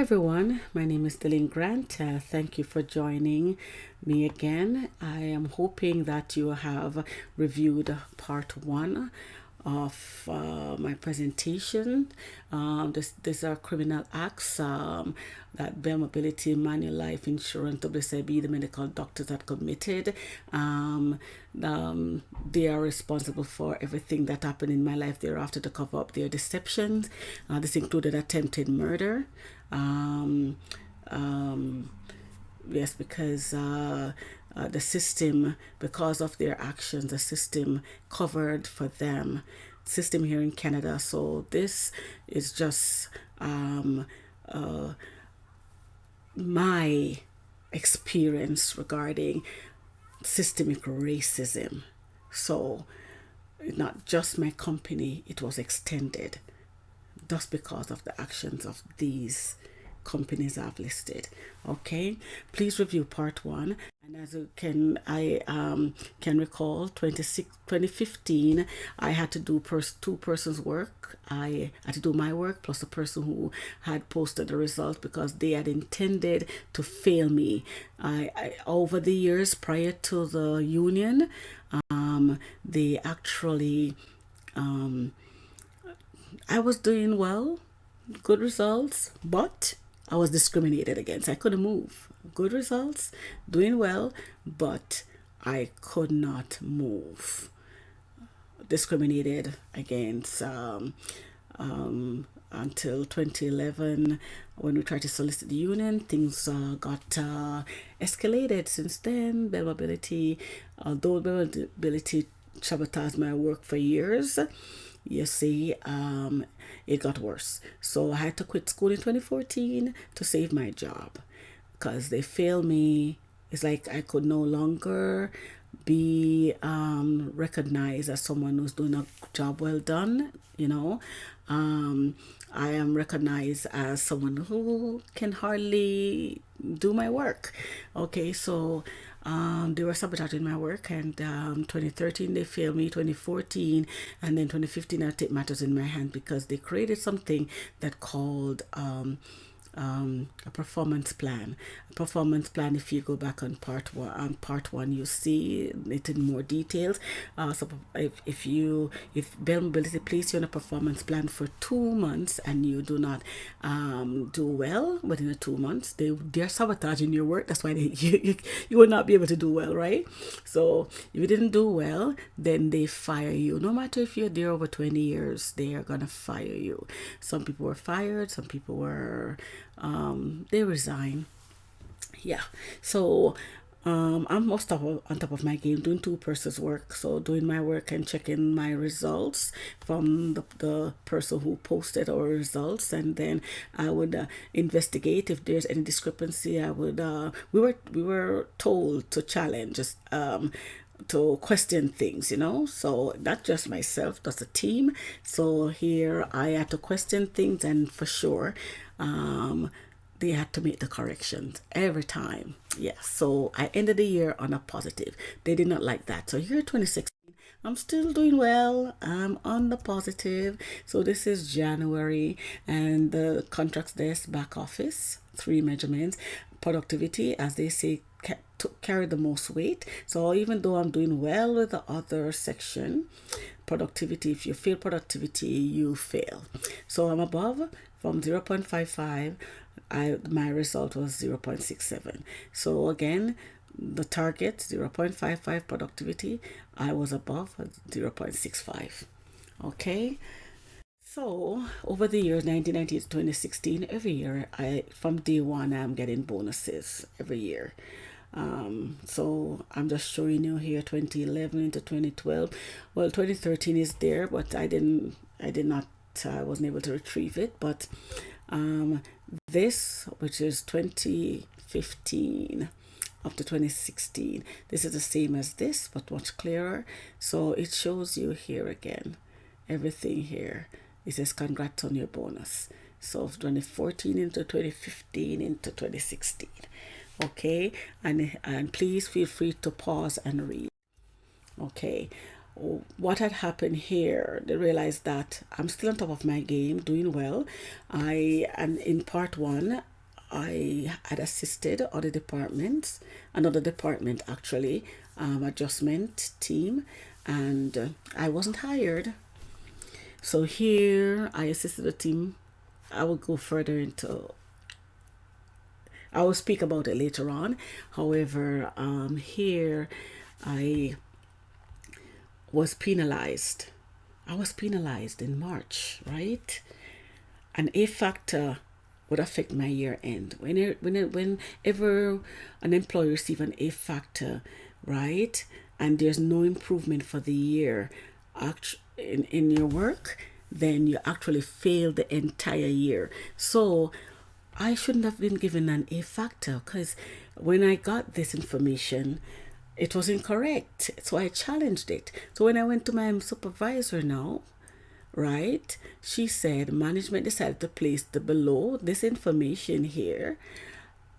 Hi everyone, my name is Dylan Grant. Thank you for joining me again. I am hoping that you have reviewed part one of my presentation. These are criminal acts that Bell Mobility, MANULIFE, Insurance, WSIB, the medical doctors that committed. They are responsible for everything that happened in my life thereafter to cover up their deceptions. This included attempted murder. Yes, because the system, because of their actions, the system covered for them. System here in Canada. So this is just my experience regarding systemic racism. So not just my company, it was extended just because of the actions of these companies I've listed. Okay, please review part one. And as you can recall, 2015, I had to do two persons work. I had to do my work plus the person who had posted the result because they had intended to fail me. I over the years prior to the union, they actually I was doing well, good results, but I was discriminated against. I couldn't move. Good results, doing well, but I could not move. Discriminated against until 2011 when we tried to solicit the union. Things got escalated since then. Bell Mobility, although Bell Mobility sabotaged my work for years, you see, it got worse. So I had to quit school in 2014 to save my job because they failed me. It's like I could no longer be recognized as someone who's doing a job well done, you know. I am recognized as someone who can hardly do my work. Okay, so they were sabotaging my work, and 2013 they failed me, 2014, and then 2015 I take matters in my hand because they created something that called a performance plan. A performance plan, if you go back on part one, you see it in more details. So if Bell Mobility place you on a performance plan for 2 months and you do not do well within the 2 months, they're sabotaging your work. That's why you will not be able to do well, right? So if you didn't do well, then they fire you. No matter if you're there over 20 years, they are gonna fire you. Some people were fired, some people were they resign. Yeah, so I'm most on top of my game, doing two persons work. So doing my work and checking my results from the person who posted our results, and then I would investigate if there's any discrepancy. I would we were told to challenge to question things, you know. So not just myself, that's a team. So here I had to question things, and for sure they had to make the corrections every time. Yes, so I ended the year on a positive. They did not like that. So here 2016, I'm still doing well. I'm on the positive. So this is January, and the contracts desk back office, three measurements. Productivity, as they say, carry the most weight. So even though I'm doing well with the other section, productivity, if you fail productivity, you fail. So I'm above from 0.55. My result was 0.67. So again, the target 0.55 productivity, I was above 0.65. Okay. So over the years 1990 to 2016, every year from day one I'm getting bonuses every year. So I'm just showing you here 2011 to 2012. Well, 2013 is there, but I wasn't able to retrieve it. But this, which is 2015 up to 2016, this is the same as this, but much clearer. So it shows you here again, everything here. It says congrats on your bonus. So 2014 into 2015 into 2016. Okay, and please feel free to pause and read. Okay, what had happened here, they realized that I'm still on top of my game, doing well. And in part one, I had assisted other departments, another department actually, adjustment team, and I wasn't hired. So here I assisted the team. I will go further into, I will speak about it later on. However, here I was penalized. I was penalized in March, right? An A factor would affect my year end. Whenever an employee receives an A factor, right, and there's no improvement for the year in your work, then you actually fail the entire year. So I shouldn't have been given an A factor, because when I got this information, it was incorrect. So I challenged it. So when I went to my supervisor now, right, she said management decided to place the below this information here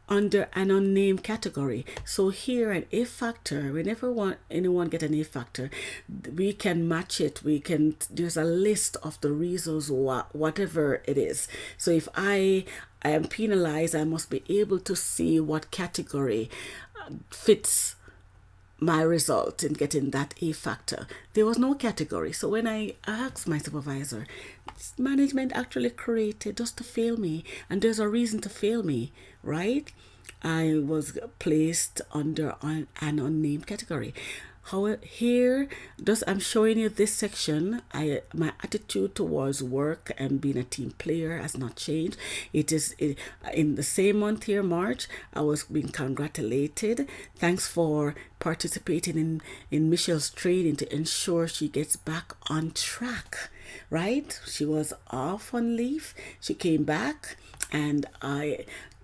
under an unnamed category. So here an A factor, whenever anyone get an A factor, we can match it. We can, there's a list of the reasons whatever it is. So if I am penalized, I must be able to see what category fits my result in getting that A factor. There was no category. So when I asked my supervisor, management actually created just to fail me, and there's a reason to fail me, right? I was placed under an unnamed category. However, here, just I'm showing you this section. My attitude towards work and being a team player has not changed. In the same month here, March, I was being congratulated. Thanks for participating in Michelle's training to ensure she gets back on track. Right? She was off on leave. She came back, and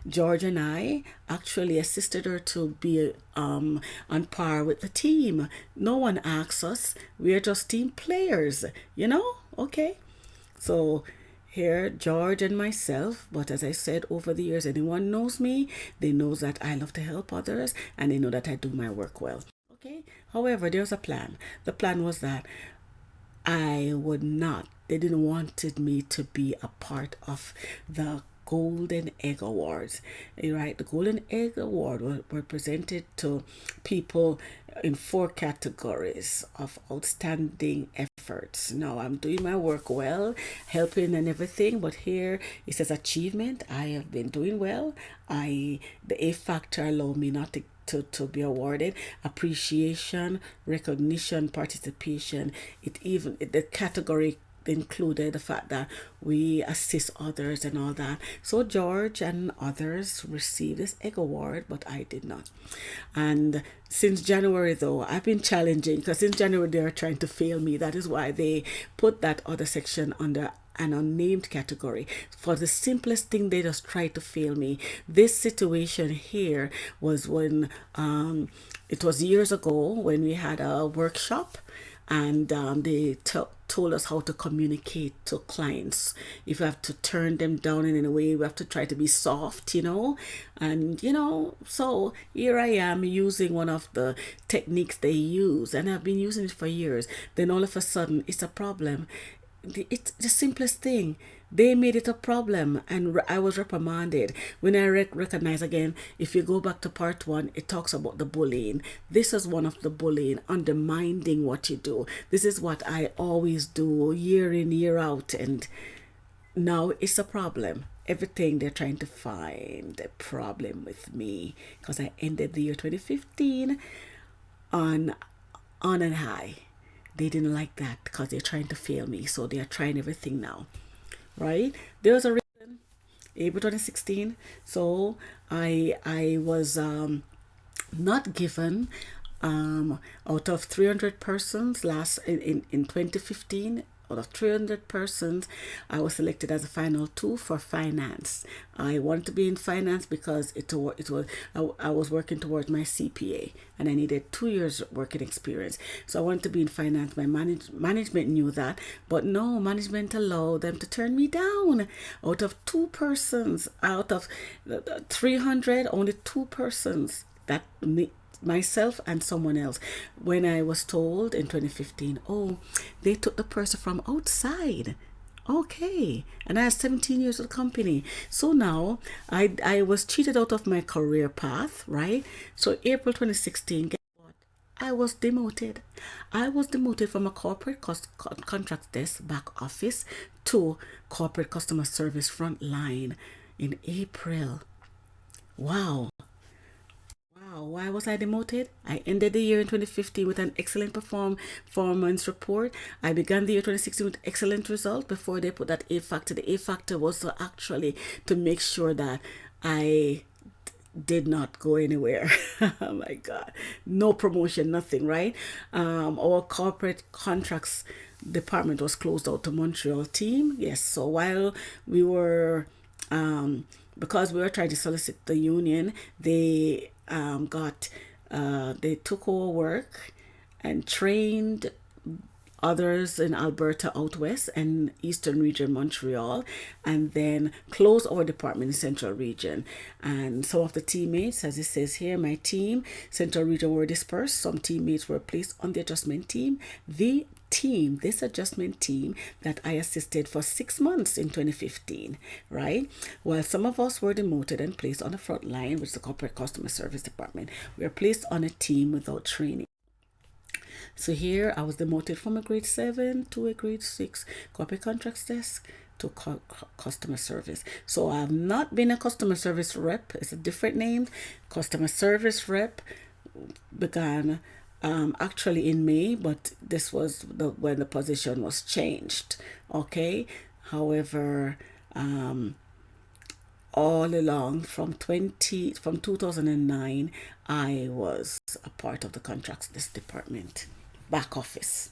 George and I actually assisted her to be on par with the team. No one asks us. We are just team players, Okay. So here, George and myself, but as I said, over the years, anyone knows me, they know that I love to help others, and they know that I do my work well. Okay. However, there's a plan. The plan was that they didn't wanted me to be a part of the Golden Egg Awards, right? The Golden Egg Award were presented to people in 4 categories of outstanding efforts. Now I'm doing my work well, helping and everything, but here it says achievement. I have been doing well. The A factor allowed me not to be awarded. Appreciation, recognition, participation. The category included the fact that we assist others and all that. So George and others received this egg award, but I did not. And since January, though, I've been challenging, because since January they are trying to fail me. That is why they put that other section under an unnamed category. For the simplest thing, they just tried to fail me. This situation here was when it was years ago when we had a workshop, and they told us how to communicate to clients. If you have to turn them down in a way, we have to try to be soft, and so here I am using one of the techniques they use, and I've been using it for years. Then all of a sudden it's a problem. It's the simplest thing. They made it a problem, and I was reprimanded. When I recognize again, if you go back to part 1, it talks about the bullying. This is one of the bullying, undermining what you do. This is what I always do year in, year out, and now it's a problem. Everything they're trying to find a problem with me, because I ended the year 2015 on a high. They didn't like that because they're trying to fail me, so they are trying everything now. Right? There was a reason, April 2016. So I was not given out of 300 persons in 2015. Out of 300 persons, I was selected as a final 2 for finance. I wanted to be in finance because I was working towards my CPA, and I needed 2 years working experience. So I wanted to be in finance. My management knew that, but no, management allowed them to turn me down. Out of 2 persons, out of 300, only 2 persons, that myself and someone else. When I was told in 2015, they took the person from outside. Okay, and I had 17 years with the company. So now I was cheated out of my career path, right? So April 2016, guess what? I was demoted. I was demoted from a corporate contract desk back office to corporate customer service front line in April. Wow. Wow, why was I demoted? I ended the year in 2015 with an excellent performance report. I began the year 2016 with excellent result before they put that A factor. The A factor was to actually to make sure that I did not go anywhere. Oh my God. No promotion, nothing, right? Our corporate contracts department was closed out to Montreal team. Yes, so while we were because we were trying to solicit the union, they took our work and trained others in Alberta out west and eastern region Montreal, and then close our department in central region. And some of the teammates, as it says here, my team central region were dispersed. Some teammates were placed on the adjustment team. This adjustment team that I assisted for 6 months in 2015, right? While some of us were demoted and placed on the front line, which is the corporate customer service department, we were placed on a team without training. So here I was demoted from a grade 7 to a grade 6 corporate contracts desk to customer service. So I've not been a customer service rep. It's a different name. Customer service rep began actually in May, but this was when the position was changed. Okay. However, all along from 2009, I was a part of the contracts this department back office.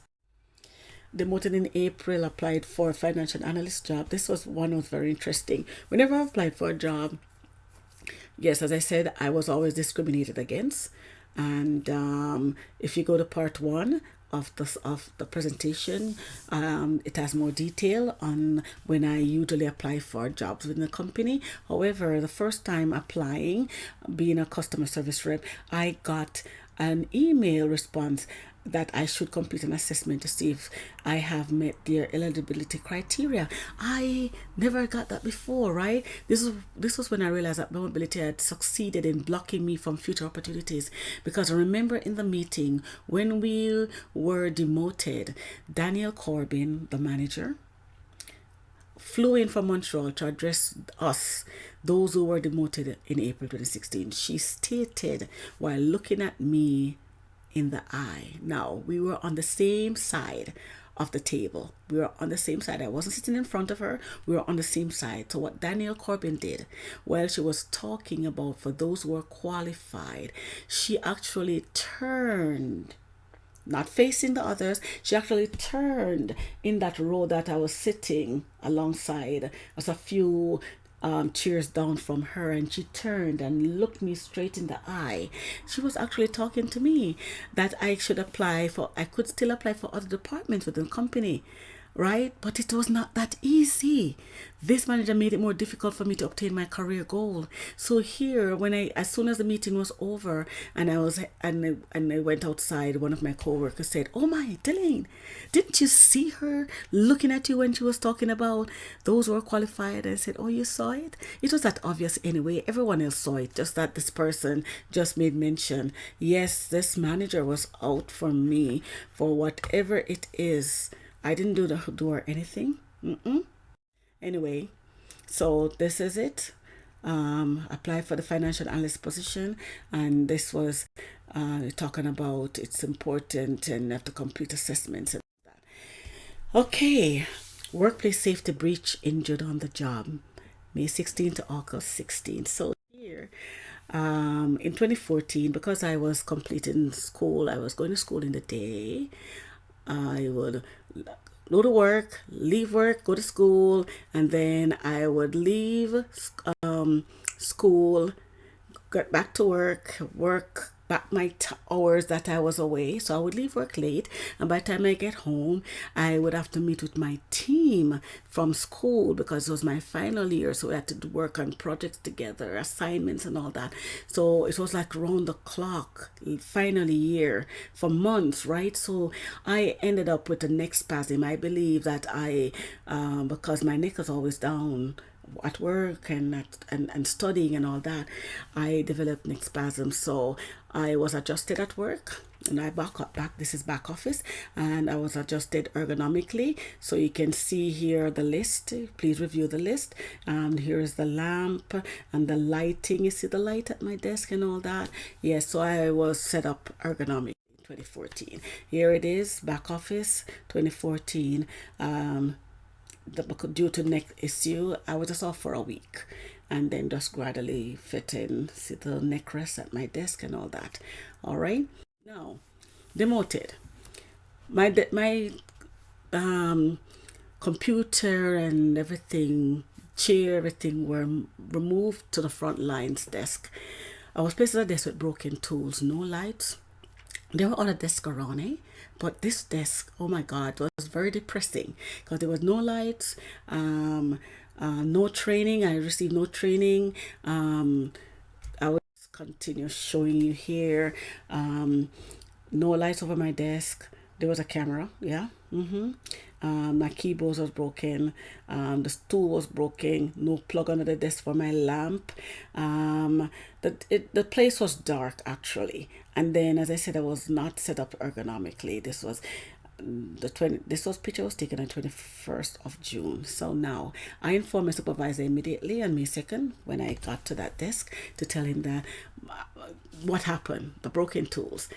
Demoted in April, applied for a financial analyst job. This was one was very interesting. Whenever I applied for a job, yes, as I said, I was always discriminated against. And if you go to part 1 of the presentation, it has more detail on when I usually apply for jobs within the company. However, the first time applying, being a customer service rep, I got an email response that I should complete an assessment to see if I have met their eligibility criteria. I never got that before, right? This was when I realized that mobility had succeeded in blocking me from future opportunities. Because I remember in the meeting when we were demoted, Daniel Corbin, the manager, flew in from Montreal to address us, those who were demoted in April 2016. She stated while looking at me in the eye. Now, we were on the same side of the table. We were on the same side. I wasn't sitting in front of her. We were on the same side. So what Daniel Corbin did, while she was talking about for those who were qualified, she actually turned, not facing the others, she actually turned in that row that I was sitting alongside. As a few chairs down from her, and she turned and looked me straight in the eye. She was actually talking to me that I could still apply for other departments within the company, right? But it was not that easy. This manager made it more difficult for me to obtain my career goal. So here, as soon as the meeting was over, and I went outside, one of my coworkers said, "Oh my, Delane, didn't you see her looking at you when she was talking about those who are qualified?" I said, "Oh, you saw it? It was that obvious anyway. Everyone else saw it. Just that this person just made mention. Yes, this manager was out for me for whatever it is. I didn't do her anything." Anyway, so this is it. Apply for the financial analyst position, and this was talking about it's important and have to complete assessments and that. Okay, workplace safety breach, injured on the job, May 16 to August 16. So here, in 2014, because I was completing school, I was going to school in the day. I would go to work, leave work, go to school, and then I would leave school, get back to work back my hours that I was away. So I would leave work late, and by the time I get home, I would have to meet with my team from school because it was my final year. So we had to work on projects together, assignments, and all that. So it was like round the clock, final year for months, right? So I ended up with a neck spasm. I believe that because my neck was always down at work and studying and all that, I developed neck spasm. So I was adjusted at work, and I back this is back office, and I was adjusted ergonomically. So you can see here the list. Please review the list. Here is the lamp and the lighting. You see the light at my desk and all that. Yes, so I was set up ergonomic 2014. Here it is, back office 2014. Due to neck issue, I was just off for a week, and then just gradually fit in, see the neck rest at my desk and all that. All right, now demoted. My computer and everything, chair, everything were removed to the front lines desk. I was placed at a desk with broken tools, no lights. There were other desks around, but this desk, oh my God, was very depressing because there was no lights, no training. I received no training. I will continue showing you here. No lights over my desk. There was a camera, yeah. My keyboard was broken. The stool was broken. No plug under the desk for my lamp. The place was dark actually. And then, as I said, I was not set up ergonomically. This was picture was taken on 21st of June. So now I informed my supervisor immediately on May 2nd when I got to that desk to tell him that what happened, the broken tools.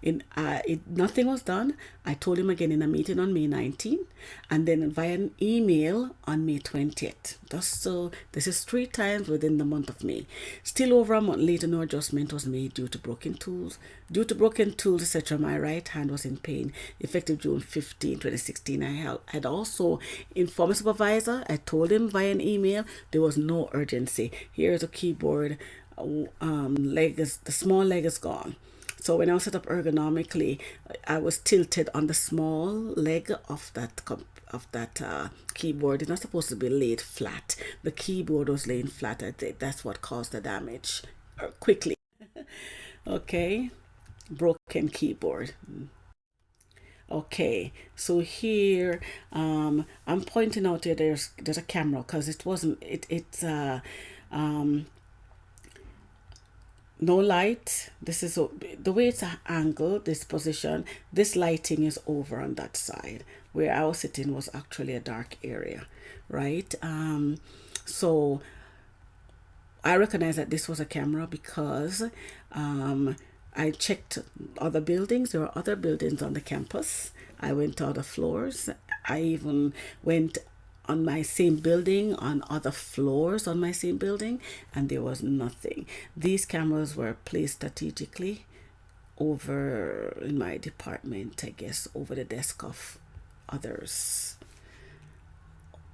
Nothing was done. I told him again in a meeting on May 19th, and then via an email on May 20th. So this is 3 times within the month of May. Still over a month later, no adjustment was made due to broken tools. Due to broken tools, etc., my right hand was in pain. Effective June 15, 2016. I had also informed my supervisor. I told him via an email there was no urgency. Here's a keyboard. The small leg is gone. So when I was set up ergonomically, I was tilted on the small leg of that keyboard. It's not supposed to be laid flat. The keyboard was laying flat. I think that's what caused the damage quickly. Okay, broken keyboard. Okay, so here I'm pointing out here there's a camera because it's no light. This is the way it's angled, this position. This lighting is over on that side. Where I was sitting was actually a dark area, right? So I recognize that this was a camera because I checked other buildings. There were other buildings on the campus. I went to other floors. I even went on my same building, on other floors on my same building, and there was nothing. These cameras were placed strategically over in my department, I guess, over the desk of others.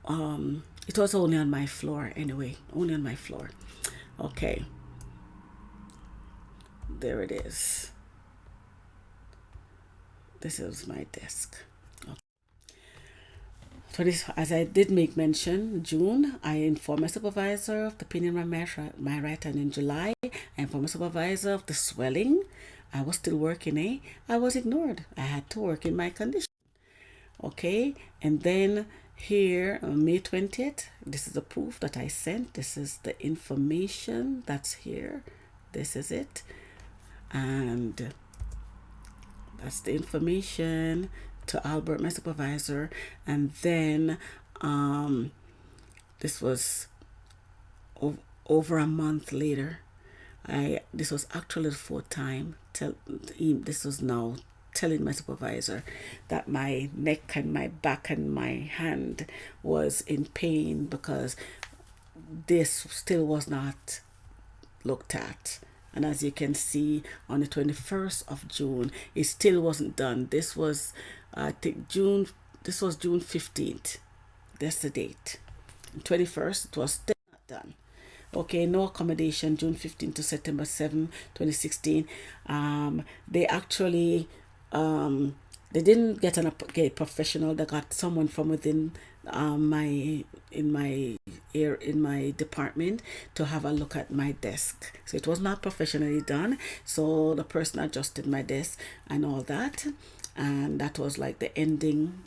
It was only on my floor anyway, only on my floor. Okay, there it is. This is my desk. So this, as I did make mention, June, I informed my supervisor of the pain in my right hand. In July, I informed my supervisor of the swelling. I was still working, I was ignored. I had to work in my condition. Okay, and then here on May 20th, this is the proof that I sent. This is the information that's here. This is it. And that's the information to Albert, my supervisor. And then this was over a month later. This was actually the 4th time. This was now telling my supervisor that my neck and my back and my hand was in pain because this still was not looked at. And as you can see, on the 21st of June, it still wasn't done. This was, I think, June 15th. That's the date. 21st, it was still not done. Okay, no accommodation, June 15 to September 7, 2016. They actually, they didn't get get a professional. They got someone from within my in my in my department to have a look at my desk. So it was not professionally done. So the person adjusted my desk and all that, and that was like the ending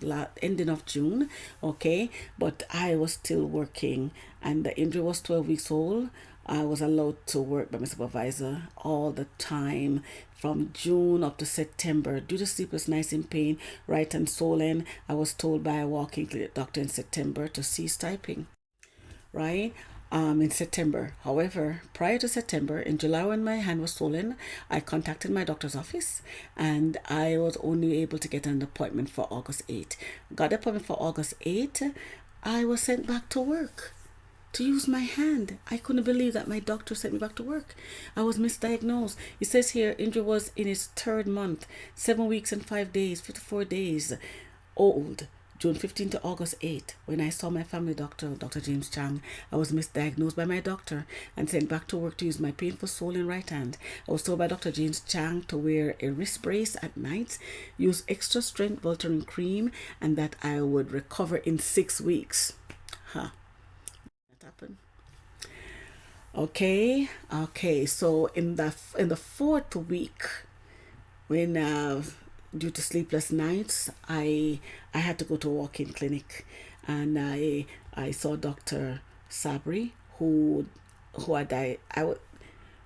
of June. Okay, but I was still working, and the injury was 12 weeks old. I was allowed to work by my supervisor all the time from June up to September due to sleepless nights in pain, right and swollen. I was told by a walking clinic doctor in September to cease typing, right? In September. However, prior to September, in July when my hand was swollen, I contacted my doctor's office and I was only able to get an appointment for August 8th. Got the appointment for August 8th. I was sent back to work to use my hand. I couldn't believe that my doctor sent me back to work. I was misdiagnosed. It says here injury was in its third month, 7 weeks and 5 days, 54 days old. June 15 to August 8. When I saw my family doctor, Dr. James Chang, I was misdiagnosed by my doctor and sent back to work to use my painful swollen right hand. I was told by Dr. James Chang to wear a wrist brace at night, use extra strength Voltaren cream, and that I would recover in 6 weeks. That happened. Okay. So in the fourth week, when due to sleepless nights, I had to go to a walk-in clinic, and I saw Dr. Sabri, who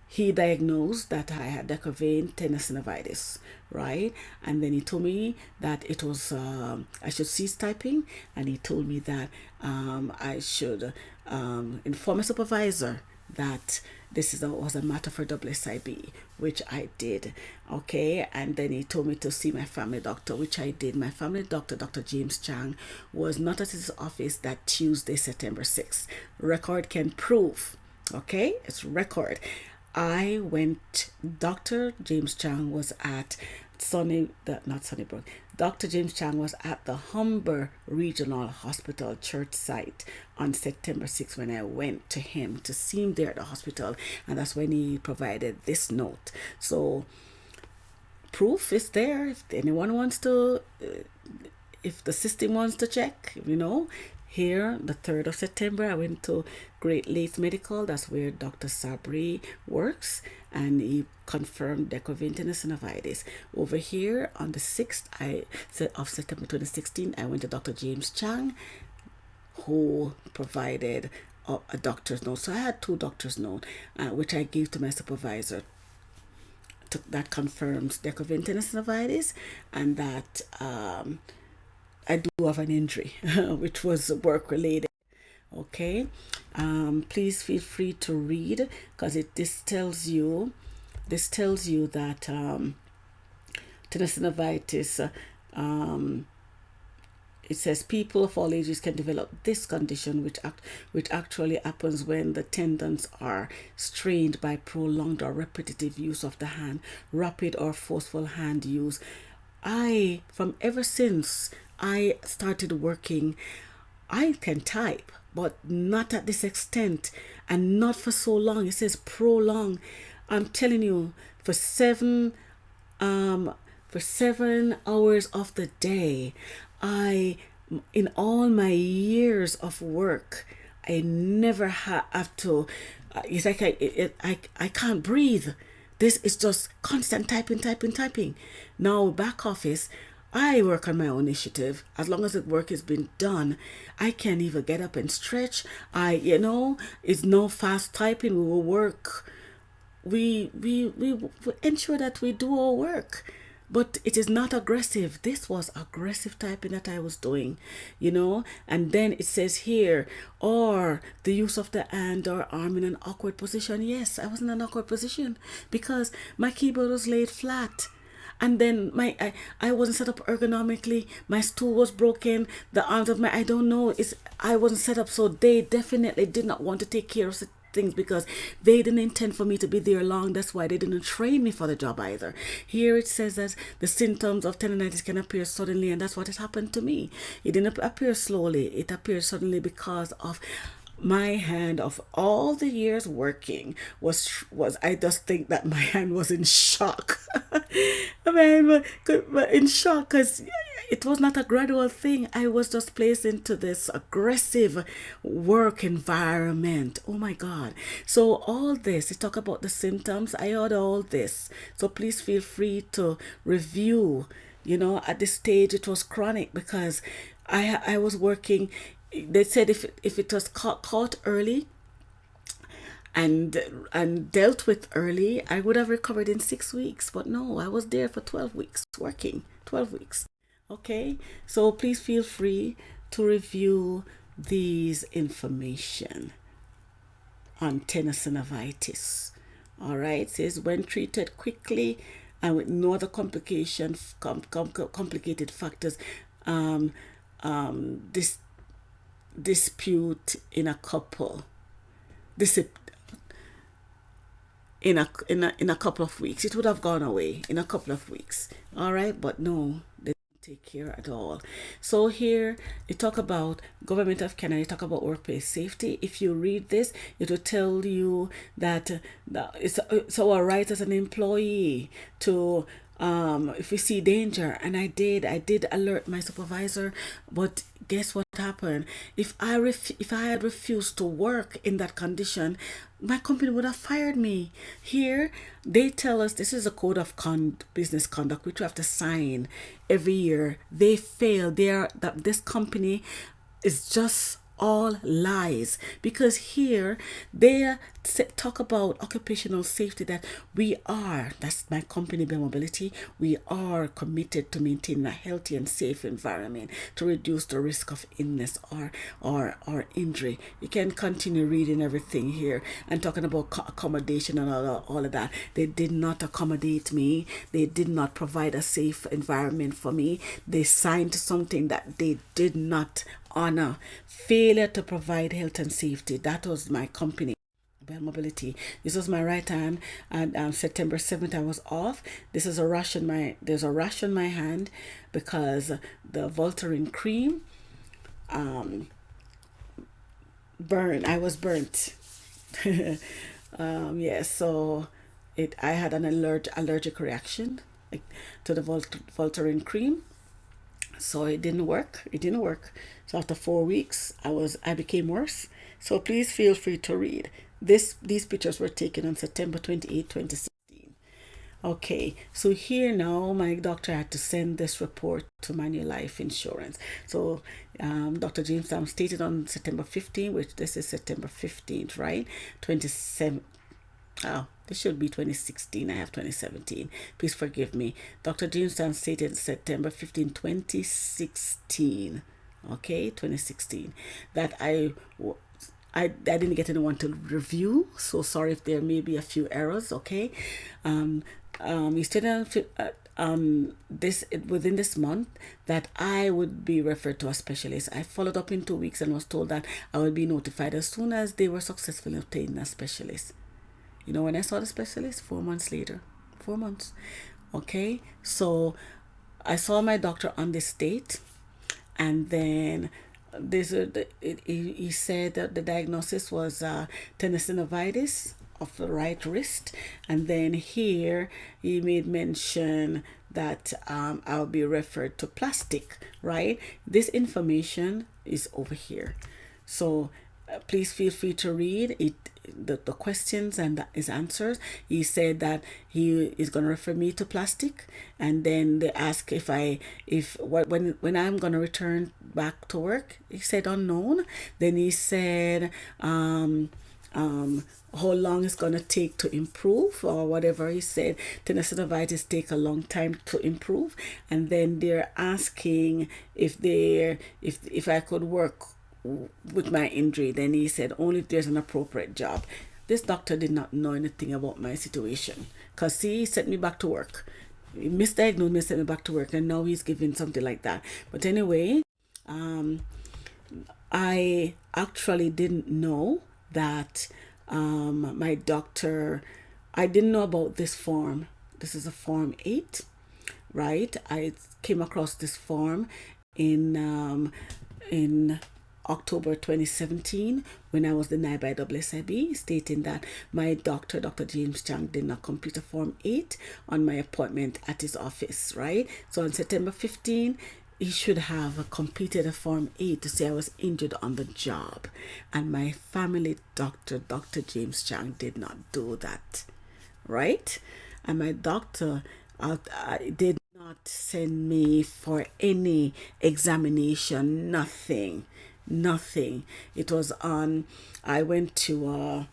he diagnosed that I had decurvain tenosynovitis, right? And then he told me that it was I should cease typing, and he told me that I should inform my supervisor that this was a matter for WSIB, which I did. Okay, and then he told me to see my family doctor, which I did. My family doctor, Dr. James Chang, was not at his office that Tuesday, September 6th. Record can prove. Okay, it's record. I went, Dr. James Chang was at not Sunnybrook. Dr. James Chang was at the Humber Regional Hospital church site on September 6th when I went to him to see him there at the hospital, and that's when he provided this note. So proof is there if anyone wants to, if the system wants to check, Here, the 3rd of September, I went to Great Lakes Medical. That's where Dr. Sabri works, and he confirmed decurvain tenosynovitis. Over here, on the 6th of September 2016, I went to Dr. James Chang, who provided a doctor's note. So I had 2 doctor's notes, which I gave to my supervisor. That confirms decurvain tenosynovitis, and that I do have an injury, which was work related. Okay, please feel free to read, because this tells you that tenosynovitis. It says people of all ages can develop this condition, which actually happens when the tendons are strained by prolonged or repetitive use of the hand, rapid or forceful hand use. From ever since I started working, I can type, but not at this extent, and not for so long. It says prolong. I'm telling you, for 7 hours of the day, in all my years of work, I never have to. It's like I can't breathe. This is just constant typing. Now, back office, I work on my own initiative. As long as the work has been done, I can't even get up and stretch. It's no fast typing. We will work. We ensure that we do our work, but it is not aggressive. This was aggressive typing that I was doing, And then it says here, or the use of the hand or arm in an awkward position. Yes, I was in an awkward position because my keyboard was laid flat. And then I wasn't set up ergonomically. My stool was broken. The arms of I wasn't set up. So they definitely did not want to take care of things, because they didn't intend for me to be there long. That's why they didn't train me for the job either. Here it says that the symptoms of tendonitis can appear suddenly, and that's what has happened to me. It didn't appear slowly. It appeared suddenly because of my hand of all the years working was I just think that my hand was in shock. I mean, but in shock because it was not a gradual thing. I was just placed into this aggressive work environment. Oh my God. So all this, you talk about the symptoms, I had all this. So please feel free to review. At this stage it was chronic because I was working. They said if it was caught early and dealt with early, I would have recovered in 6 weeks. But no, I was there for 12 weeks working. 12 weeks. Okay, so please feel free to review these information on tenosynovitis. All right, it says when treated quickly and with no other complications, complicated factors, this dispute in a couple, in a couple of weeks, it would have gone away in a couple of weeks. All right, but no, they take care at all. So here you talk about government of Canada, you talk about workplace safety. If you read this, it will tell you that it's our right as an employee to if we see danger, and I did alert my supervisor, but guess what happened? If I had refused to work in that condition, my company would have fired me. Here they tell us this is a code of business conduct which we have to sign every year. They fail. This company is just all lies, because here they talk about occupational safety, that that's my company, Bell Mobility, we are committed to maintaining a healthy and safe environment to reduce the risk of illness or injury. You can continue reading everything here and talking about accommodation and all of that. They did not accommodate me. They did not provide a safe environment for me. They signed something that they did not honor. Failure to provide health and safety. That was my company, Bell Mobility. This was my right hand, and September 7th I was off. There's a rash on my hand because the Voltaren cream burned. I was burnt. So I had an allergic reaction to the Voltaren cream. So it didn't work. So after 4 weeks, I became worse. So please feel free to read. These pictures were taken on September 28, 2016. Okay, so here now my doctor had to send this report to MANULIFE Insurance. So Dr. James Sam stated on September 15, which this is September 15th, right? 27. Oh, this should be 2016. I have 2017. Please forgive me. Dr. Jamestown stated September 15, 2016. Okay, 2016. That I didn't get anyone to review. So sorry if there may be a few errors. Okay. He stated within this month that I would be referred to a specialist. I followed up in 2 weeks and was told that I would be notified as soon as they were successful in obtaining a specialist. When I saw the specialist, 4 months later. 4 months. Okay, so I saw my doctor on this date, and then he said that the diagnosis was tenosynovitis of the right wrist, and then here he made mention that I'll be referred to plastic, right? This information is over here. So please feel free to read it, the questions and his answers. He said that he is going to refer me to plastic, and then they ask when I'm going to return back to work. He said unknown. Then he said how long it's going to take to improve, or whatever he said. Tenosynovitis take a long time to improve, and then they're asking if I could work with my injury. Then he said only if there's an appropriate job. This doctor did not know anything about my situation, because he sent me back to work. He misdiagnosed me, sent me back to work, and now he's giving something like that. But anyway, I actually didn't know that my doctor, I didn't know about this form. This is a Form 8, right? I came across this form in October 2017 when I was denied by WSIB, stating that my doctor, Dr. James Chang, did not complete a Form 8 on my appointment at his office, right? So on September 15, he should have completed a Form 8 to say I was injured on the job. And my family doctor, Dr. James Chang, did not do that, right? And my doctor did not send me for any examination, nothing. It was on, I went to,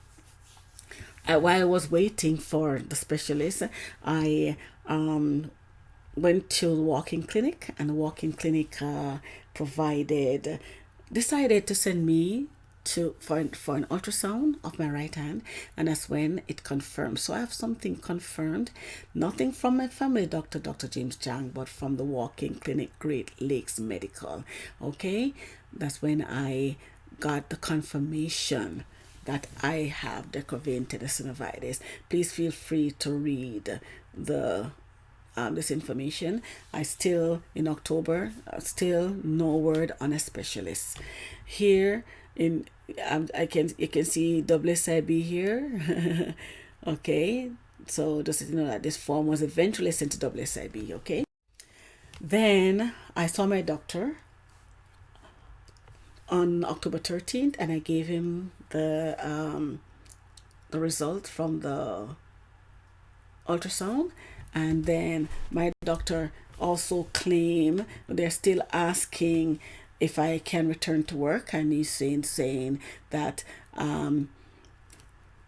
while I was waiting for the specialist, I went to the walk-in clinic, and the walk-in clinic decided to send me for an ultrasound of my right hand, and that's when it confirmed. So I have something confirmed, nothing from my family doctor, Dr. James Chang, but from the walk-in clinic, Great Lakes Medical. Okay, that's when I got the confirmation that I have decurvain tenosynovitis. Please feel free to read the this information. I still, in October, still no word on a specialist. Here in you can see WSIB here. Okay, so just you know that this form was eventually sent to WSIB. Okay, then I saw my doctor on October 13th, and I gave him the result from the ultrasound. And then my doctor also claimed they're still asking if I can return to work, and he's saying that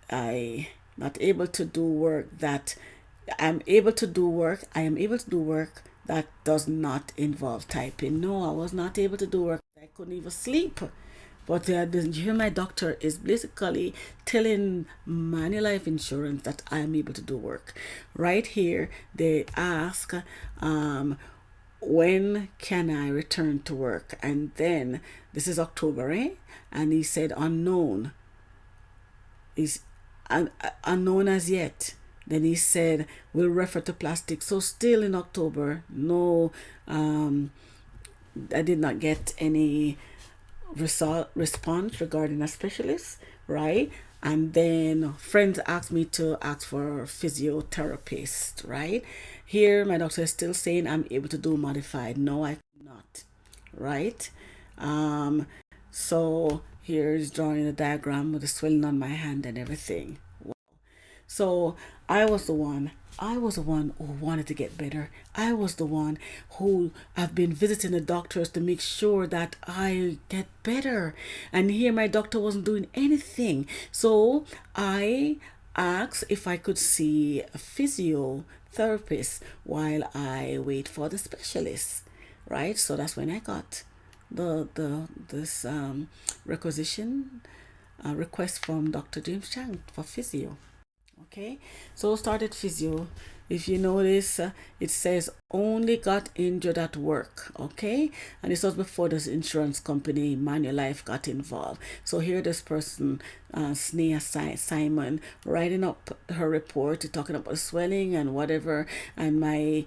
I not able to do work that I'm able to do work. I am able to do work that does not involve typing. No, I was not able to do work. I couldn't even sleep. But my doctor is basically telling MANULIFE insurance that I am able to do work. Right here, they ask, when can I return to work? And then, this is October, eh? And he said unknown. Is unknown as yet. Then he said, we'll refer to plastic. So still in October, no, I did not get any response regarding a specialist, right? And then friends asked me to ask for a physiotherapist, right? Here my doctor is still saying I'm able to do modified. No, I cannot, right? So here's drawing a diagram with the swelling on my hand and everything. So I was the one who wanted to get better. I was the one who have been visiting the doctors to make sure that I get better. And here my doctor wasn't doing anything. So I asked if I could see a physiotherapist while I wait for the specialist. Right? So that's when I got this request from Dr. James Chang for physio. Okay, so started physio. If you notice, it says only got injured at work. Okay, and this was before this insurance company MANULIFE got involved. So here this person, Sneha Simon, writing up her report, talking about swelling and whatever, and my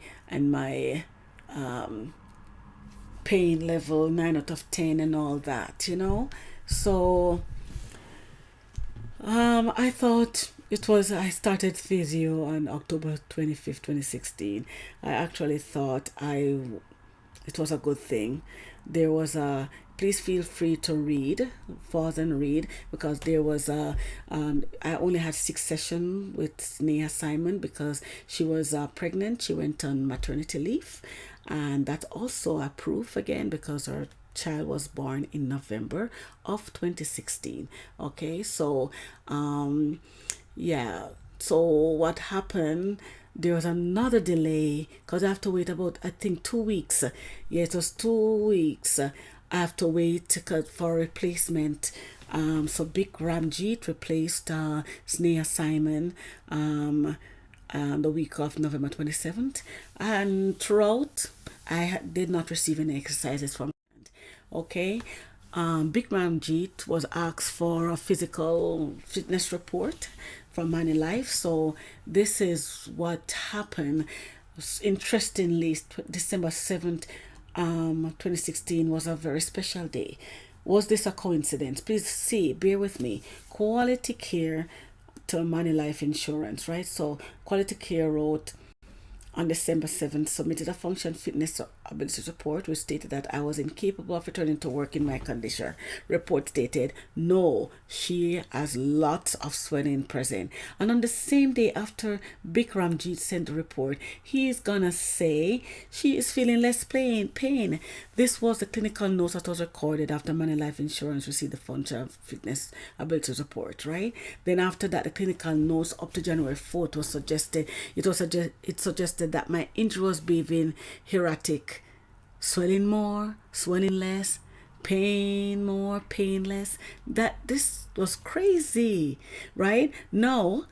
pain level 9 out of 10 and all that, you know. So I thought I started physio on October 25th, 2016. I actually thought it was a good thing. There was a, please feel free to pause and read, because there was I only had 6 sessions with Sneha Simon because she was pregnant. She went on maternity leave, and that's also a proof again because her child was born in November of 2016. Okay, so yeah, so what happened, there was another delay because I have to wait about, I think, 2 weeks. Yeah, it was 2 weeks. I have to wait for replacement. So Big Ramjeet replaced Sneha Simon the week of November 27th, and throughout I did not receive any exercises from okay. Big Ramjeet was asked for a physical fitness report from MANULIFE. So this is what happened. Interestingly, December 7th, 2016 was a very special day. Was this a coincidence? Please see, bear with me. Quality care to MANULIFE insurance, right? So Quality Care wrote on December 7th, submitted a function fitness ability report which stated that I was incapable of returning to work in my condition. Report stated, no, she has lots of swelling present. And on the same day after Bikramjit sent the report, he's gonna say she is feeling less pain. This was the clinical notes that was recorded after MANULIFE Insurance received the functional fitness ability report, right? Then after that, the clinical notes up to January 4th was suggested. It suggested that my injury was being erratic, swelling more, swelling less, pain more, pain less. That this was crazy, right? Now,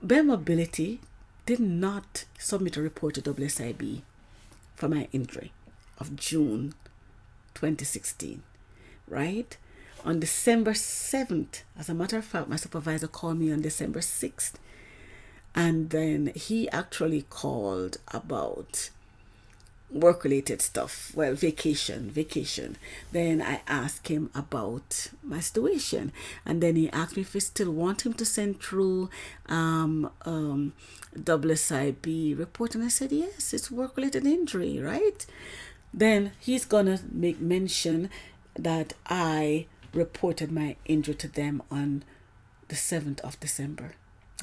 Bell Mobility did not submit a report to WSIB for my injury of June 2016, right? On December 7th, as a matter of fact, my supervisor called me on December 6th, and then he actually called about work-related stuff. Well, vacation. Then I asked him about my situation, and then he asked me if I still want him to send through WSIB report, and I said yes, it's work-related injury, right? Then he's gonna make mention that I reported my injury to them on the 7th of December.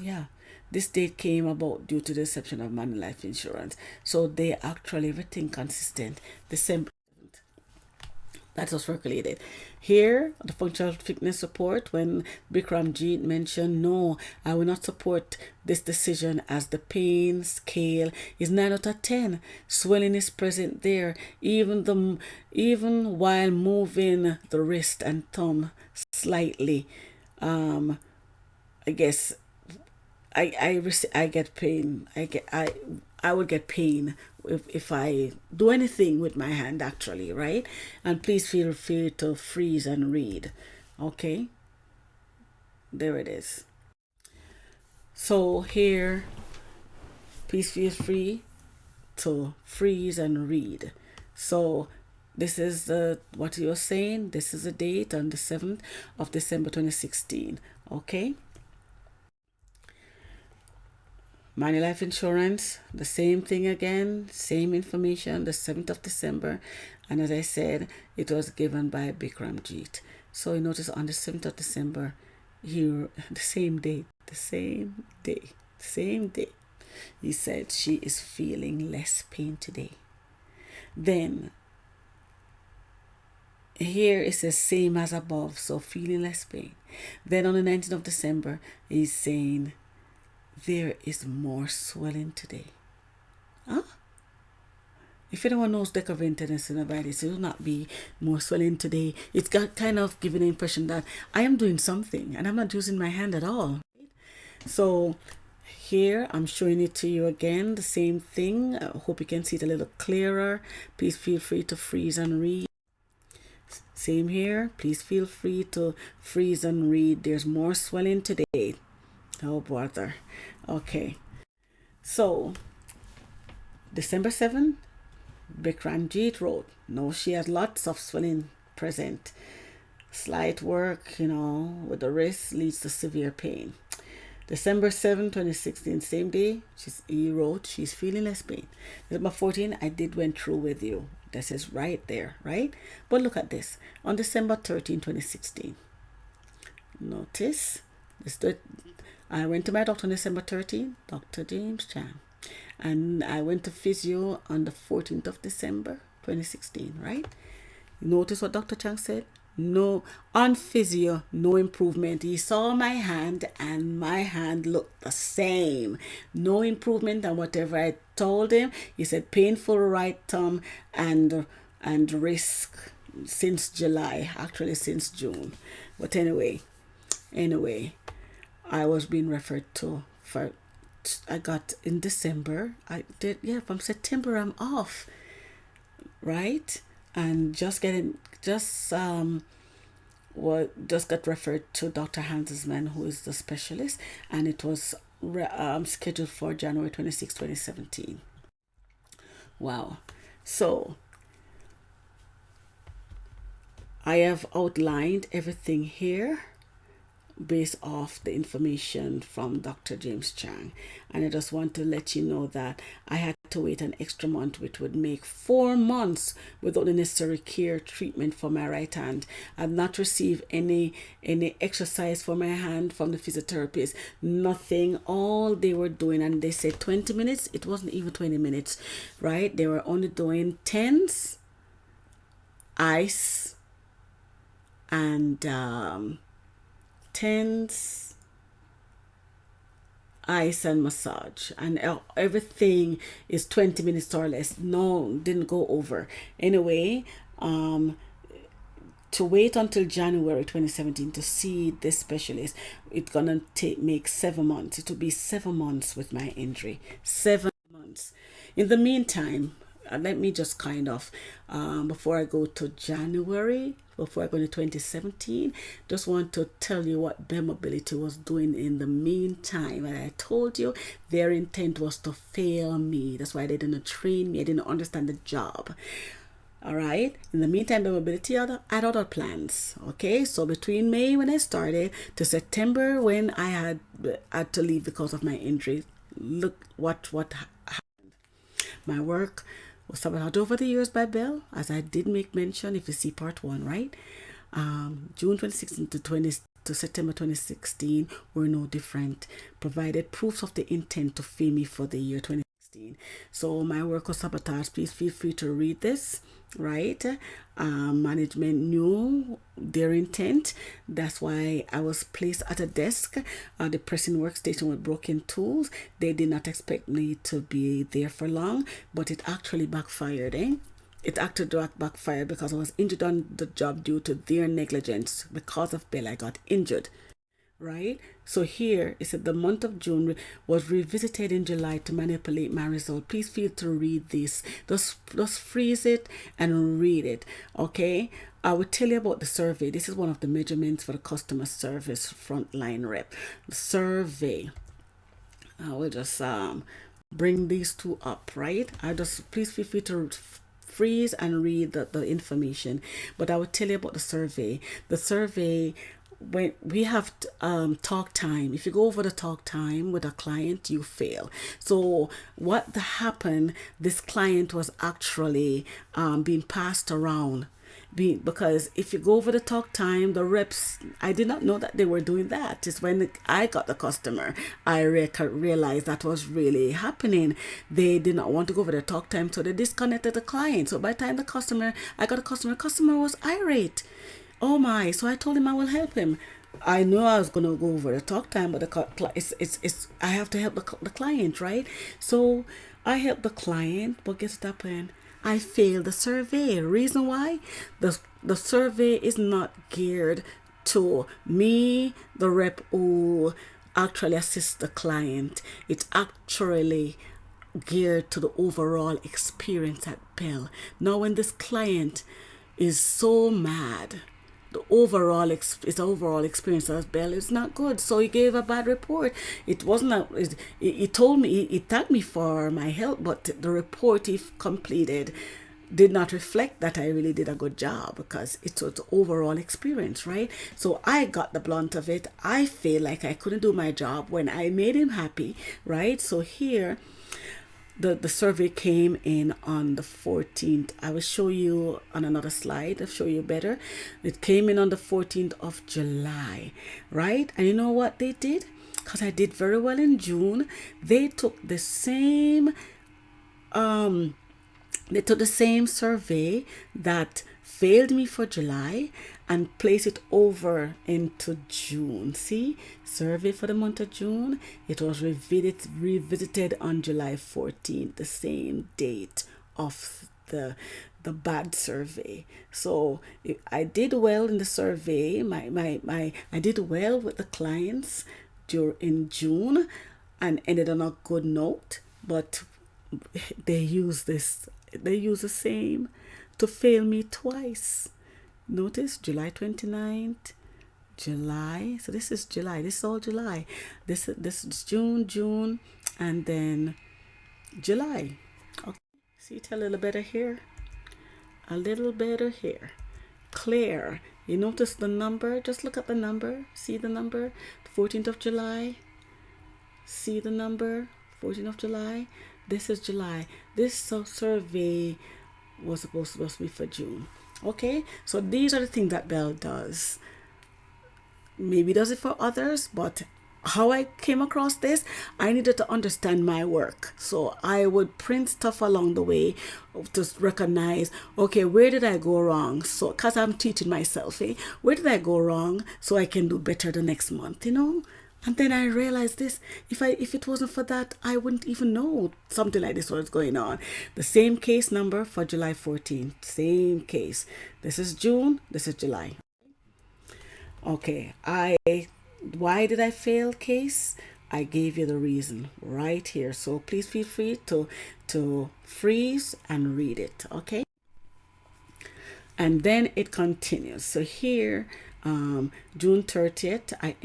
Yeah, this date came about due to the exception of MANULIFE insurance. So they actually everything consistent. December 7th. That was circulated. Here, the functional fitness report, when Bikramjit mentioned, no, I will not support this decision as the pain scale is 9 out of 10. Swelling is present there, even while moving the wrist and thumb slightly. I guess I get pain. I would get pain if I do anything with my hand, actually, right? And please feel free to freeze and read. Okay, there it is. So here, please feel free to freeze and read. So this is what you're saying. This is the date on the 7th of December 2016. Okay. MANULIFE insurance, the same thing again, same information, the 7th of December. And as I said, it was given by Bikramjit. So you notice on the 7th of December, the same day, he said she is feeling less pain today. Then here it says same as above, so feeling less pain. Then on the 19th of December, he's saying there is more swelling today. Huh? If anyone knows decaventinus in the body, it will not be more swelling today. It's got kind of giving the impression that I am doing something and I'm not using my hand at all. So here I'm showing it to you again, the same thing. I hope you can see it a little clearer. Please feel free to freeze and read. Same here. Please feel free to freeze and read. There's more swelling today. Oh, bother. Okay. So, December 7th, Bikramjit wrote, no, she has lots of swelling present. Slight work, with the wrist leads to severe pain. December 7th, 2016, same day, he wrote, she's feeling less pain. December 14th, I went through with you. This is right there, right? But look at this. On December 13th, 2016, notice, I went to my doctor on December 13th, Dr. James Chan. And I went to physio on the 14th of December, 2016, right? Notice what Dr. Chang said? No, on physio, no improvement. He saw my hand and my hand looked the same. No improvement on whatever I told him. He said painful right thumb and wrist since July, actually since June. But anyway, I was being referred to I got in December. From September I'm off, right? And just got referred to Dr. Hansesman, who is the specialist, and it was scheduled for January 26, 2017. Wow. So I have outlined everything here based off the information from Dr. James Chang. And I just want to let you know that I had to wait an extra month, which would make 4 months without the necessary care treatment for my right hand. I've not received any exercise for my hand from the physiotherapist. Nothing. All they were doing, and they said 20 minutes. It wasn't even 20 minutes, right? They were only doing TENS, ice, and TENS, ice, and massage, and everything is 20 minutes or less. No, didn't go over. Anyway, to wait until January 2017 to see this specialist, it's gonna make 7 months. It will be 7 months with my injury. 7 months. In the meantime, let me just kind of, before I go to January, before I go to 2017, just want to tell you what Bell Mobility was doing in the meantime. And I told you their intent was to fail me. That's why they didn't train me. I didn't understand the job. All right. In the meantime, Bell Mobility had other plans. Okay. So between May when I started to September when I had to leave because of my injury, look what happened. My work was sabotaged over the years by Bell, as I did make mention if you see part 1, right? June 2016 to September 2016 were no different, provided proofs of the intent to fail me for the year 2016. So my work was sabotaged. Please feel free to read this, right? Management knew their intent. That's why I was placed at a desk, the pressing workstation with broken tools. They did not expect me to be there for long, but it actually backfired, It actually backfired because I was injured on the job due to their negligence. Because of Bell, I got injured. Right? So here it said the month of June was revisited in July to manipulate my result. Please feel to read this. Just freeze it and read it. Okay? I will tell you about the survey. This is one of the measurements for the customer service frontline rep. The survey. I will just bring these two up, right? Please feel free to freeze and read the information. But I will tell you about the survey. The survey, when we have talk time, if you go over the talk time with a client, you fail. So what happened, this client was actually being passed around, because if you go over the talk time, the reps, I did not know that they were doing that. It's when I got the customer, I realized that was really happening. They did not want to go over the talk time, so they disconnected the client. So by the time I got a customer was irate. Oh my! So I told him I will help him. I knew I was gonna go over the talk time, but I have to help the client, right? So I helped the client, but guess what happened? I failed the survey. Reason why? The survey is not geared to me, the rep who actually assists the client. It's actually geared to the overall experience at Bell. Now, when this client is so mad, the overall experience of Bell is not good. So he gave a bad report. It wasn't he told me, he thanked me for my help, but the report he completed did not reflect that I really did a good job, because it was the overall experience, right? So I got the blunt of it. I feel like I couldn't do my job when I made him happy, right? So here, the survey came in on the 14th. I will show you on another slide. I'll show you better. It came in on the 14th of July, right? And you know what they did? Because I did very well in June. They took the same survey that failed me for July and placed it over into June. See, survey for the month of June. It was revisited on July 14th, the same date of the bad survey. So I did well in the survey. I did well with the clients in June and ended on a good note, but they use the same to fail me twice. Notice July 29th, July. So this is July. This is all July. This is June, and then July. Okay. See it a little better here. A little better here. clear. You notice the number? Just look at the number. See the number? 14th of July. See the number? 14th of July. This is July. This survey was supposed to be for June. Okay, so these are the things that Bell does. Maybe does it for others, but how I came across this, I needed to understand my work. So I would print stuff along the way to recognize, okay, where did I go wrong? So, because I'm teaching myself, where did I go wrong so I can do better the next month, And then I realized this, if it wasn't for that, I wouldn't even know something like this was going on. The same case number for July 14th, same case. This is June, this is July. Okay, why did I fail case? I gave you the reason right here. So please feel free to freeze and read it, okay? And then it continues. So here, June 30th, I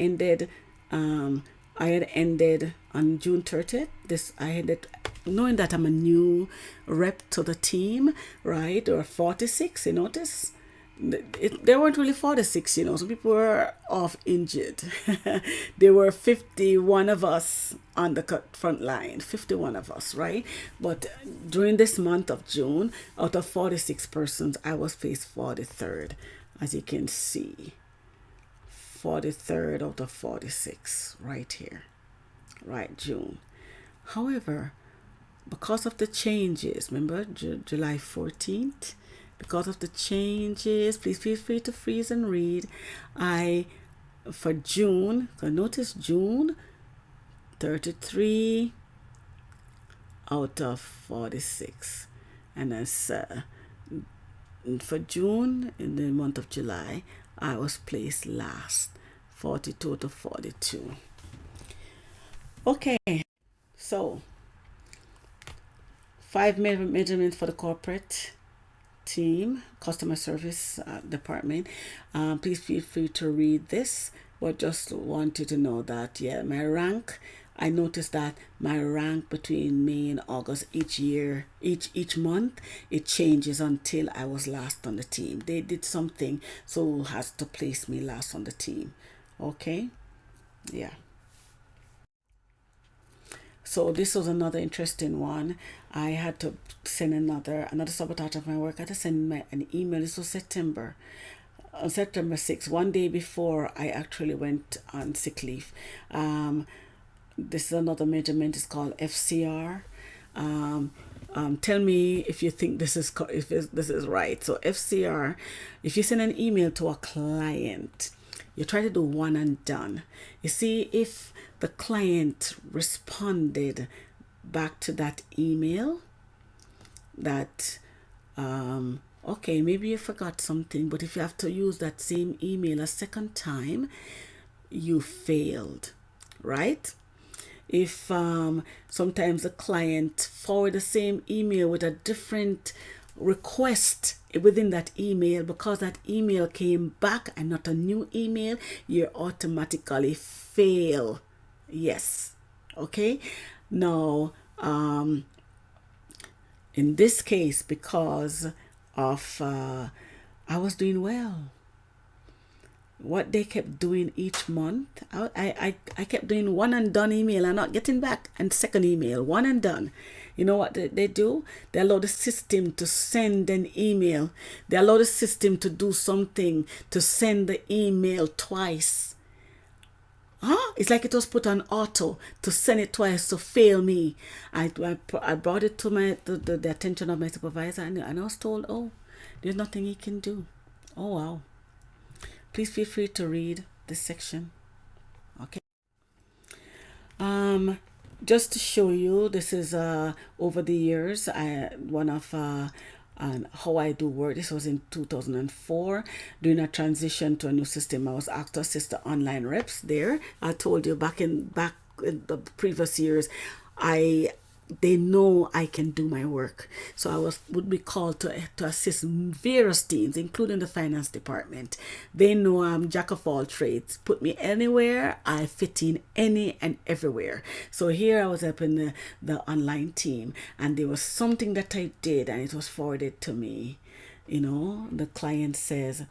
had ended on June 30th. I ended knowing that I'm a new rep to the team, right? There were 46, you notice? There weren't really 46, some people were off injured. There were 51 of us on the front line, 51 of us, right? But during this month of June, out of 46 persons, I was placed 43rd, as you can see. 43rd out of 46, right here, right, June. However, because of the changes, remember July 14th, because of the changes, please feel free to freeze and read. For June, notice June, 33 out of 46. And as for June, in the month of July, I was placed last, 42 to 42. Okay, so 5 measurements for the corporate team, customer service department. Please feel free to read this, but just want you to know that, my rank, I noticed that my rank between May and August each year, each month, it changes until I was last on the team. They did something, so has to place me last on the team. Okay, yeah. So this was another interesting one. I had to send another sabotage of my work. I had to send an email. This was September 6th, one day before I actually went on sick leave. This is another measurement. It's called FCR. Tell me if you think this is right. So FCR, if you send an email to a client, you try to do one and done. You see, if the client responded back to that email that, okay, maybe you forgot something, but if you have to use that same email a second time, you failed, right? If sometimes the client forward the same email with a different request within that email, because that email came back and not a new email, you automatically fail. Yes. Okay. Now, in this case, because of I was doing well. What they kept doing each month, I kept doing one and done email and not getting back, and second email, one and done. You know what they do? They allow the system to send an email. They allow the system to do something, to send the email twice. It's like it was put on auto to send it twice to fail me. I brought it to the attention of my supervisor, and I was told, oh, there's nothing he can do. Oh, wow. Please feel free to read this section. Okay. Just to show you, this is over the years, one of how I do work. This was in 2004, doing a transition to a new system. I was asked to assist the online reps there. I told you back in the previous years, they know I can do my work. So I would be called to assist various teams, including the finance department. They know I'm jack of all trades. Put me anywhere, I fit in any and everywhere. So here I was helping the online team, and there was something that I did, and it was forwarded to me. You know, the client says,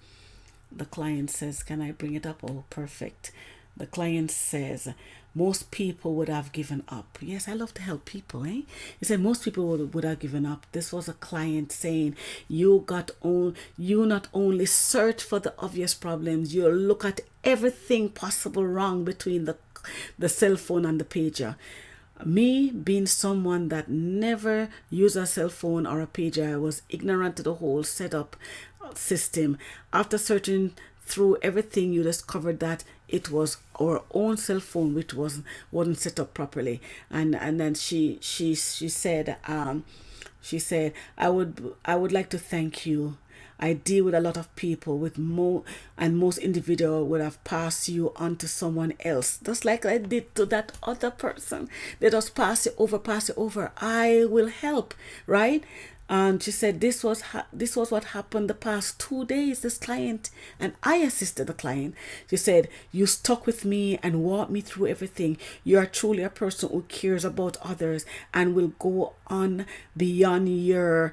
can I bring it up? Oh, perfect. The client says, most people would have given up. Yes, I love to help people, eh? He said most people would have given up. This was a client saying, you not only search for the obvious problems, you look at everything possible wrong between the cell phone and the pager. Me being someone that never used a cell phone or a pager, I was ignorant to the whole setup system. After searching through everything, you discovered that it was our own cell phone which wasn't set up properly. And then she said, I would like to thank you. I deal with a lot of people with most individual would have passed you on to someone else, just like I did to that other person. They just pass it over. I will help, right? And she said this was what happened the past 2 days. This client and I assisted the client. She said, you stuck with me and walked me through everything. You are truly a person who cares about others and will go on beyond your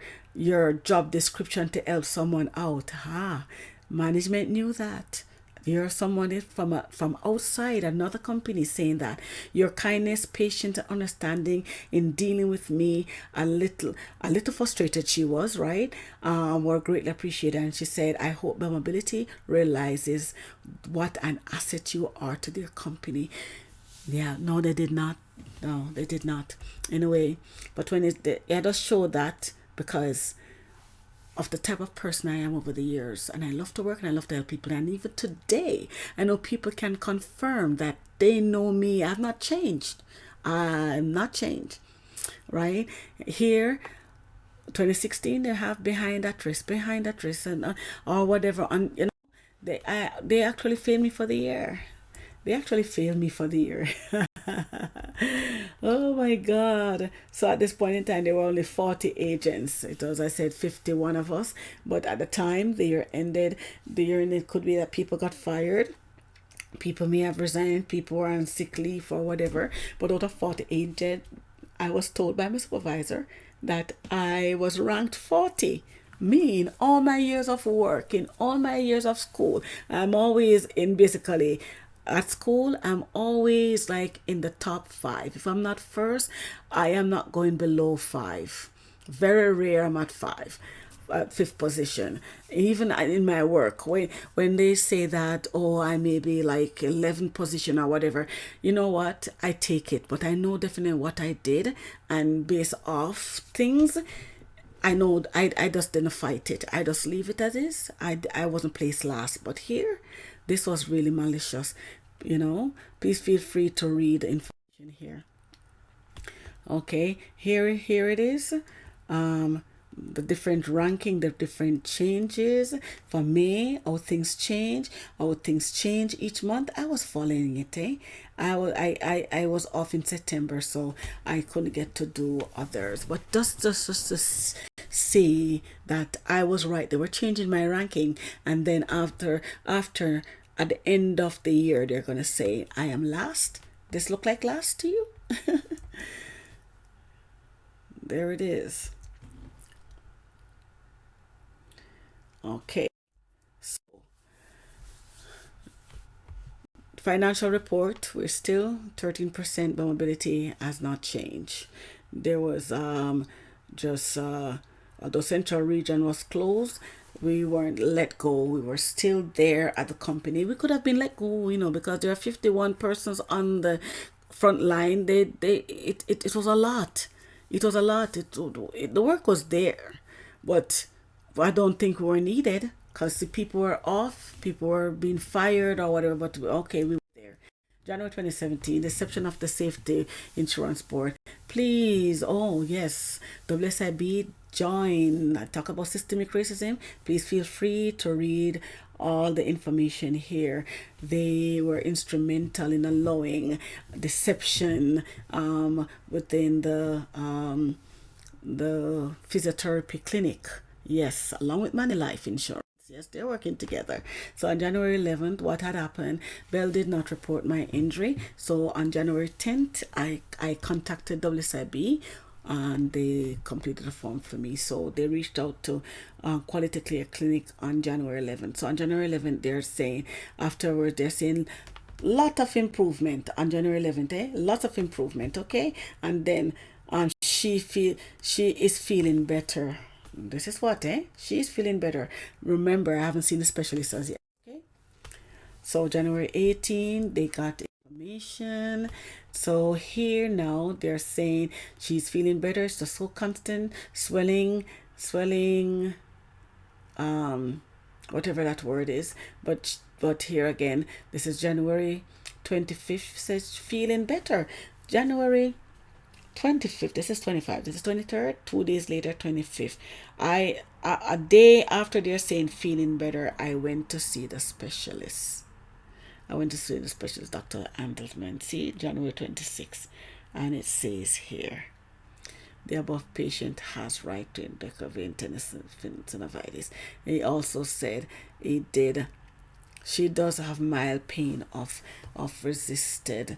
job description to help someone out. Management knew that. You're someone from outside another company saying that your kindness, patience, and understanding in dealing with me, a little frustrated she was, right? Were greatly appreciated. And she said, I hope Bell Mobility realizes what an asset you are to their company. Yeah, no, they did not. No, they did not. Anyway, but when it does show that because of the type of person I am over the years. And I love to work and I love to help people. And even today, I know people can confirm that they know me. I've not changed. I'm not changed. Right? Here, 2016, they have behind that risk, and or whatever. And, they actually failed me for the year. They actually failed me for the year. Oh my God. So at this point in time, there were only 40 agents. It was, I said, 51 of us. But at the time, the year ended. It could be that people got fired. People may have resigned. People were on sick leave or whatever. But out of 40 agents, I was told by my supervisor that I was ranked 40. Me, in all my years of work, in all my years of school, I'm always in basically at school, I'm always like in the top 5. If I'm not first, I am not going below 5. Very rare I'm at 5, at 5th position. Even in my work, when they say that, oh, I may be like 11th position or whatever, you know what? I take it, but I know definitely what I did, and based off things, I know I just didn't fight it. I just leave it as is. I wasn't placed last, but here, this was really malicious. Please feel free to read the information here. Okay, here it is. The different ranking, the different changes for May, how things change each month. I was following it, eh? I was off in September, so I couldn't get to do others. But just to see that I was right, they were changing my ranking, and then after at the end of the year, they're gonna say I am last. This look like last to you? There it is. Okay, so financial report, we're still 13%. Mobility has not changed. There was just although central region was closed, we weren't let go. We were still there at the company. We could have been let go, because there are 51 persons on the front line. It was a lot. It was a lot. The work was there, but I don't think we were needed because the people were off, people were being fired or whatever. But okay, we were there. January 2017, deception of the safety insurance board. Please, oh yes, WSIB join. I talk about systemic racism. Please feel free to read all the information here. They were instrumental in allowing deception within the physiotherapy clinic. Yes, along with MANULIFE insurance. Yes, they're working together. So on January 11th, what had happened? Bell did not report my injury. So on January 10th, I contacted WSIB and they completed a form for me. So they reached out to Quality Clear Clinic on January 11th. So on January 11th, they're saying, afterwards, they're saying, lot of improvement on January 11th, lots of improvement, okay? And then she is feeling better. This is what, she is feeling better. Remember, I haven't seen the specialist as yet, okay? So January 18th, they got information. So here now they're saying she's feeling better. It's just so constant swelling, whatever that word is. But here again, this is January 25th, says feeling better. January 25th, this is 25, this is 23rd, 2 days later, 25th. A day after they're saying feeling better, I went to see the specialist. Dr. Andelman. See, January 26th. And it says here, the above patient has right to intervene tenosynovitis. He also said she does have mild pain of resisted,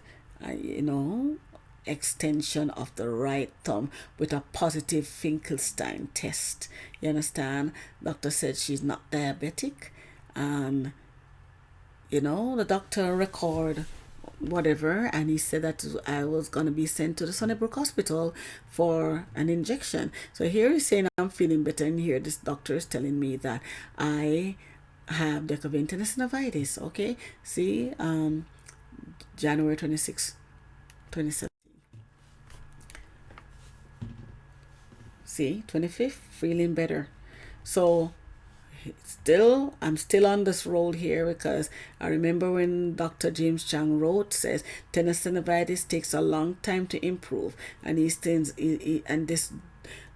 extension of the right thumb with a positive Finkelstein test. You understand? Doctor said she's not diabetic, and the doctor record whatever, and he said that I was going to be sent to the Sunnybrook Hospital for an injection. So here he's saying I'm feeling better, and here this doctor is telling me that I have decavant tenosynovitis. Okay, see, January 26, 2017. See, 25th, feeling better. So I'm still on this roll here, because I remember when Dr. James Chang wrote, says tenosynovitis takes a long time to improve, and this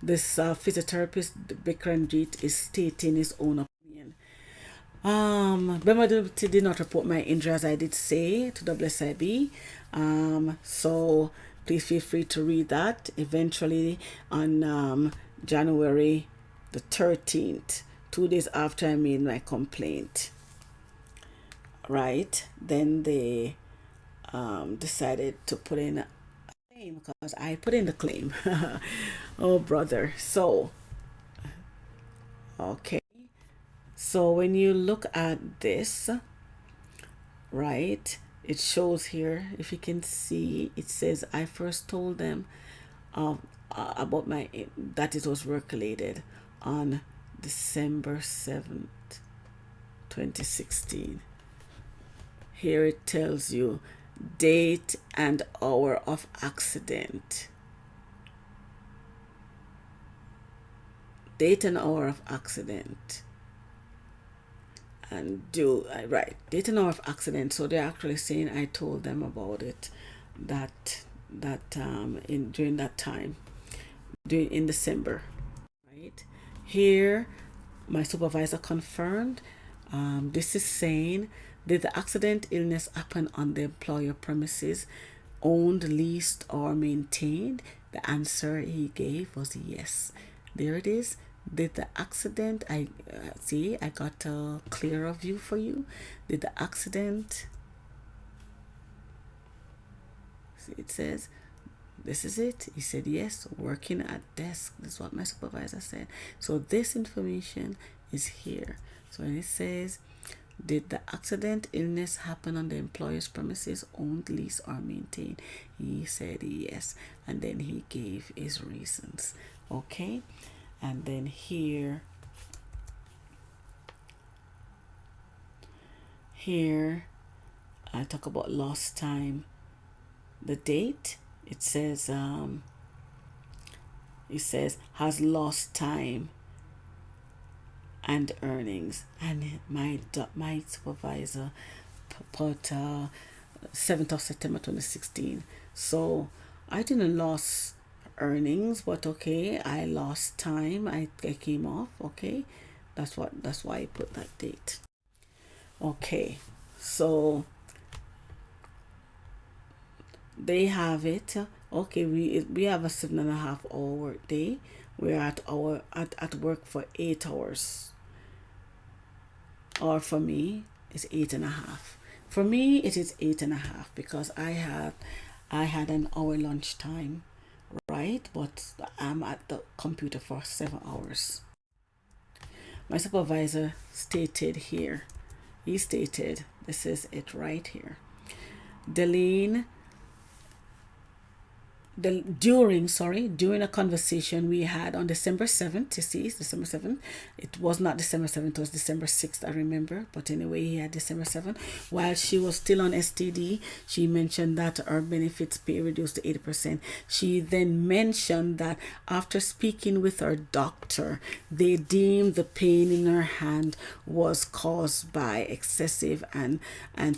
physiotherapist Bikranjit is stating his own opinion. Bemodility did not report my injury, as I did say, to WSIB. So please feel free to read that. Eventually on January the 13th, 2 days after I made my complaint, right, then they decided to put in a claim, because I put in the claim. Oh, brother. So, okay. So when you look at this, right, it shows here, if you can see, it says I first told them about that it was work related on December 7th, 2016. Here it tells you date and hour of accident. Date and hour of accident. And date and hour of accident. So they're actually saying I told them about it during that time, in December. Right here, my supervisor confirmed. This is saying, did the accident illness happen on the employer premises, owned, leased, or maintained? The answer he gave was yes. There it is. Did the accident, I got a clearer view for you. Did the accident, see, it says, this is it. He said yes, working at desk. This is what my supervisor said. So this information is here. So when it says, did the accident illness happen on the employer's premises, owned, leased, or maintained? He said yes, and then he gave his reasons. Okay, and then here I talk about lost time. The date, it says has lost time and earnings, and my supervisor put 7th of September 2016. So I didn't lose earnings, but okay, I lost time. I came off. Okay, that's why I put that date. Okay, so they have it. Okay, we have a 7.5 hour work day. We're at work for 8 hours. Or for me, it's 8.5. For me, it is 8.5, because I had an hour lunch time, right? But I'm at the computer for 7 hours. My supervisor stated here, he stated, this is it right here. Delene, during a conversation we had on December 7th, you see, it's December 7th. It was not December 7th, it was December 6th, I remember. But anyway, he had December 7th. While she was still on STD, she mentioned that her benefits pay reduced to 80%. She then mentioned that after speaking with her doctor, they deemed the pain in her hand was caused by excessive and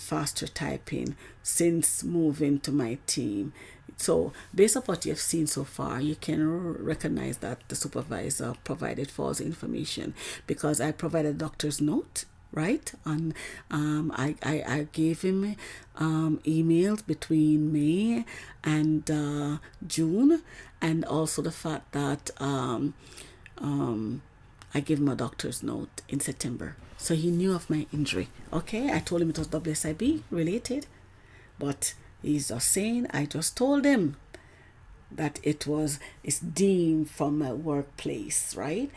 faster typing since moving to my team. So, based on what you've seen so far, you can recognize that the supervisor provided false information, because I provided a doctor's note, right? And I gave him emails between May and June, and also the fact that I gave him a doctor's note in September. So he knew of my injury. Okay, I told him it was WSIB related, but he's just saying, I just told him that it's deemed from my workplace, right?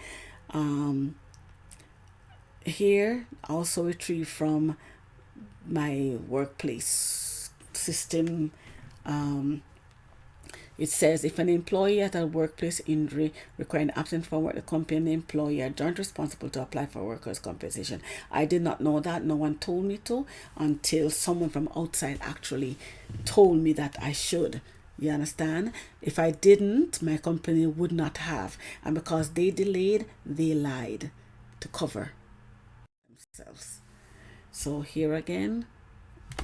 Here also retrieved from my workplace system. It says, if an employee had a workplace injury requiring absence from work, the company and the employee are joint responsible to apply for workers' compensation. I did not know that. No one told me to until someone from outside actually told me that I should. You understand? If I didn't, my company would not have. And because they delayed, they lied to cover themselves. So here again,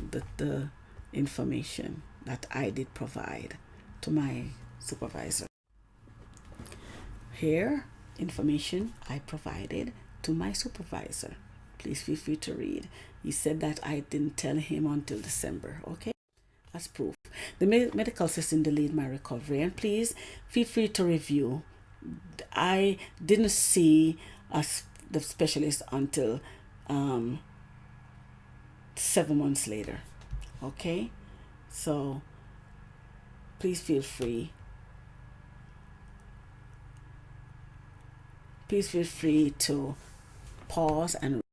the information that I did provide to my supervisor. Here, information I provided to my supervisor. Please feel free to read. He said that I didn't tell him until December. Okay, as proof. The medical system delayed my recovery, and please feel free to review. I didn't see the specialist until 7 months later. Okay, so please feel free to pause and read.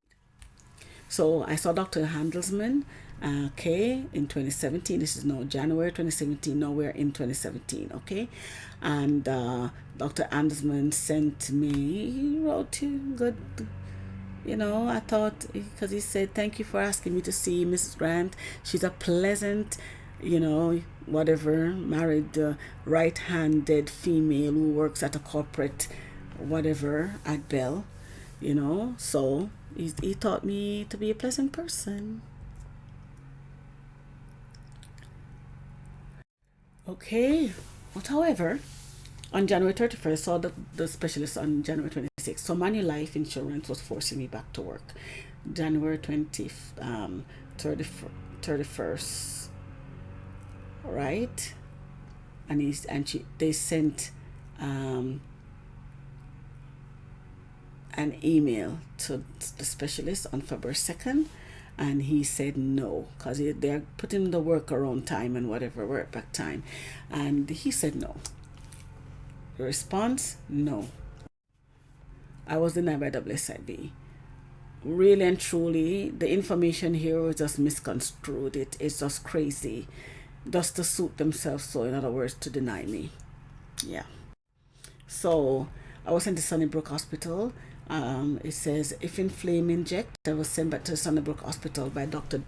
So I saw Dr. Handelsman, okay, in 2017. This is now January 2017. Now we're in 2017, okay? And Dr. Handelsman sent me, he wrote good, you know, I thought, because he said, thank you for asking me to see Mrs. Grant. She's a pleasant, you know, whatever, married right-handed female who works at a corporate whatever at Bell, you know. So he taught me to be a pleasant person. Okay, but however, on January 31st, I saw the specialist on January 26th. So MANULIFE insurance was forcing me back to work. January 31st, right? And they sent an email to the specialist on February 2nd, and he said no, because they're putting the work around time and whatever, work back time, and he said no. The response, no. I was denied by WSIB. Really and truly, the information here was just misconstrued. It's just crazy, just to suit themselves. So, in other words, to deny me. Yeah. So I was sent to Sunnybrook Hospital. It says, if inflamed, inject. I was sent back to Sunnybrook Hospital by Dr.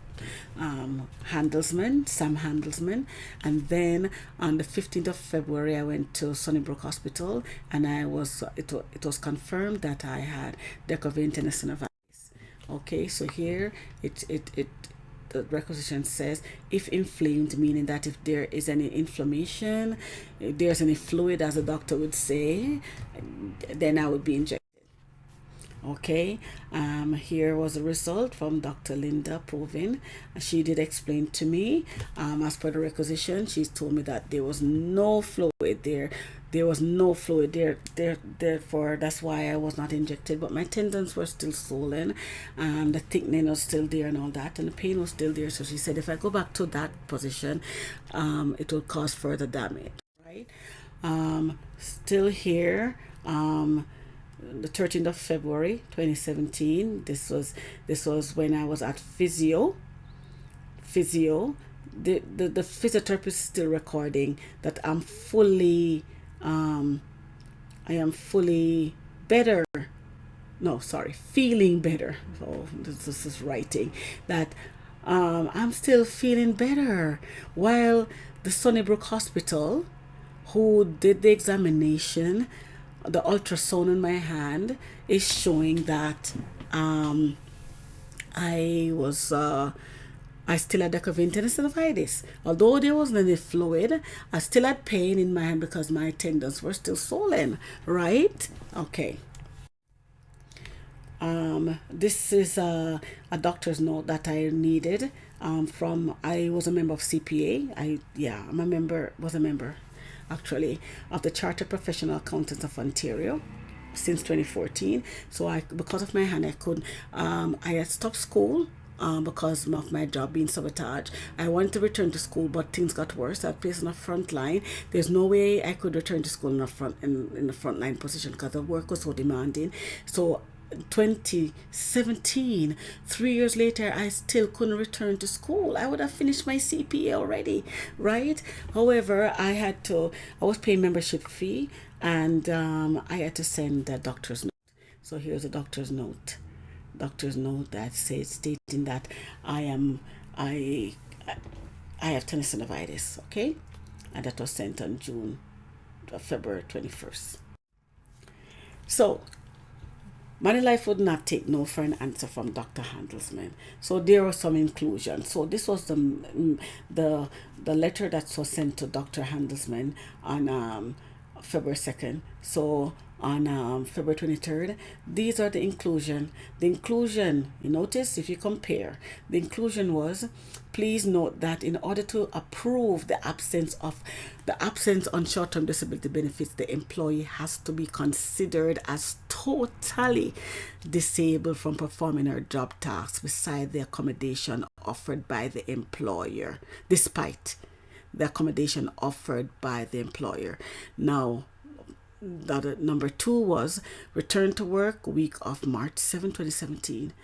Sam Handelsman. And then on the 15th of February, I went to Sunnybrook Hospital, and it was confirmed that I had decovant tenosynovitis. Okay, so here the requisition says, if inflamed, meaning that if there is any inflammation, if there's any fluid, as the doctor would say, then I would be injected. Okay, here was a result from Dr. Linda Provin. She did explain to me, as per the requisition, she told me that there was no fluid there. There was no fluid there. Therefore, that's why I was not injected. But my tendons were still swollen, the thickening was still there and all that, and the pain was still there. So she said, if I go back to that position, it will cause further damage, right? Still here. The 13th of February 2017. This was when I was at physio. The physiotherapist is still recording that I am fully better. No, sorry, feeling better. Oh, this is writing that I'm still feeling better. While the Sunnybrook Hospital, who did the examination, the ultrasound in my hand is showing that I was I still had decavin tendinitis. Although there wasn't any fluid, I still had pain in my hand because my tendons were still swollen, right? Okay. This is a doctor's note that I needed from, I was a member of CPA. I'm a member, was a member actually of the Chartered Professional Accountants of Ontario since 2014. So because of my hand, I had stopped school because of my job being sabotage. I wanted to return to school, but things got worse. I was placed on the front line. There's no way I could return to school in the front line position because the work was so demanding. So 2017, 3 years later, I still couldn't return to school. I would have finished my CPA already, right? However, I was paying membership fee, and I had to send a doctor's note. So here's a doctor's note that says, stating that I am I I have tendinitis, okay, and that was sent on February 21st. So MANULIFE would not take no for an answer from Dr. Handelsman. So there was some inclusion. So this was the letter that was sent to Dr. Handelsman on February 2nd. So on February 23rd, these are the inclusion. The inclusion, you notice if you compare, the inclusion was, please note that in order to approve the absence on short-term disability benefits, the employee has to be considered as totally disabled from performing her job tasks beside the accommodation offered by the employer, despite the accommodation offered by the employer. Now, number 2 was return to work week of March 7, 2017.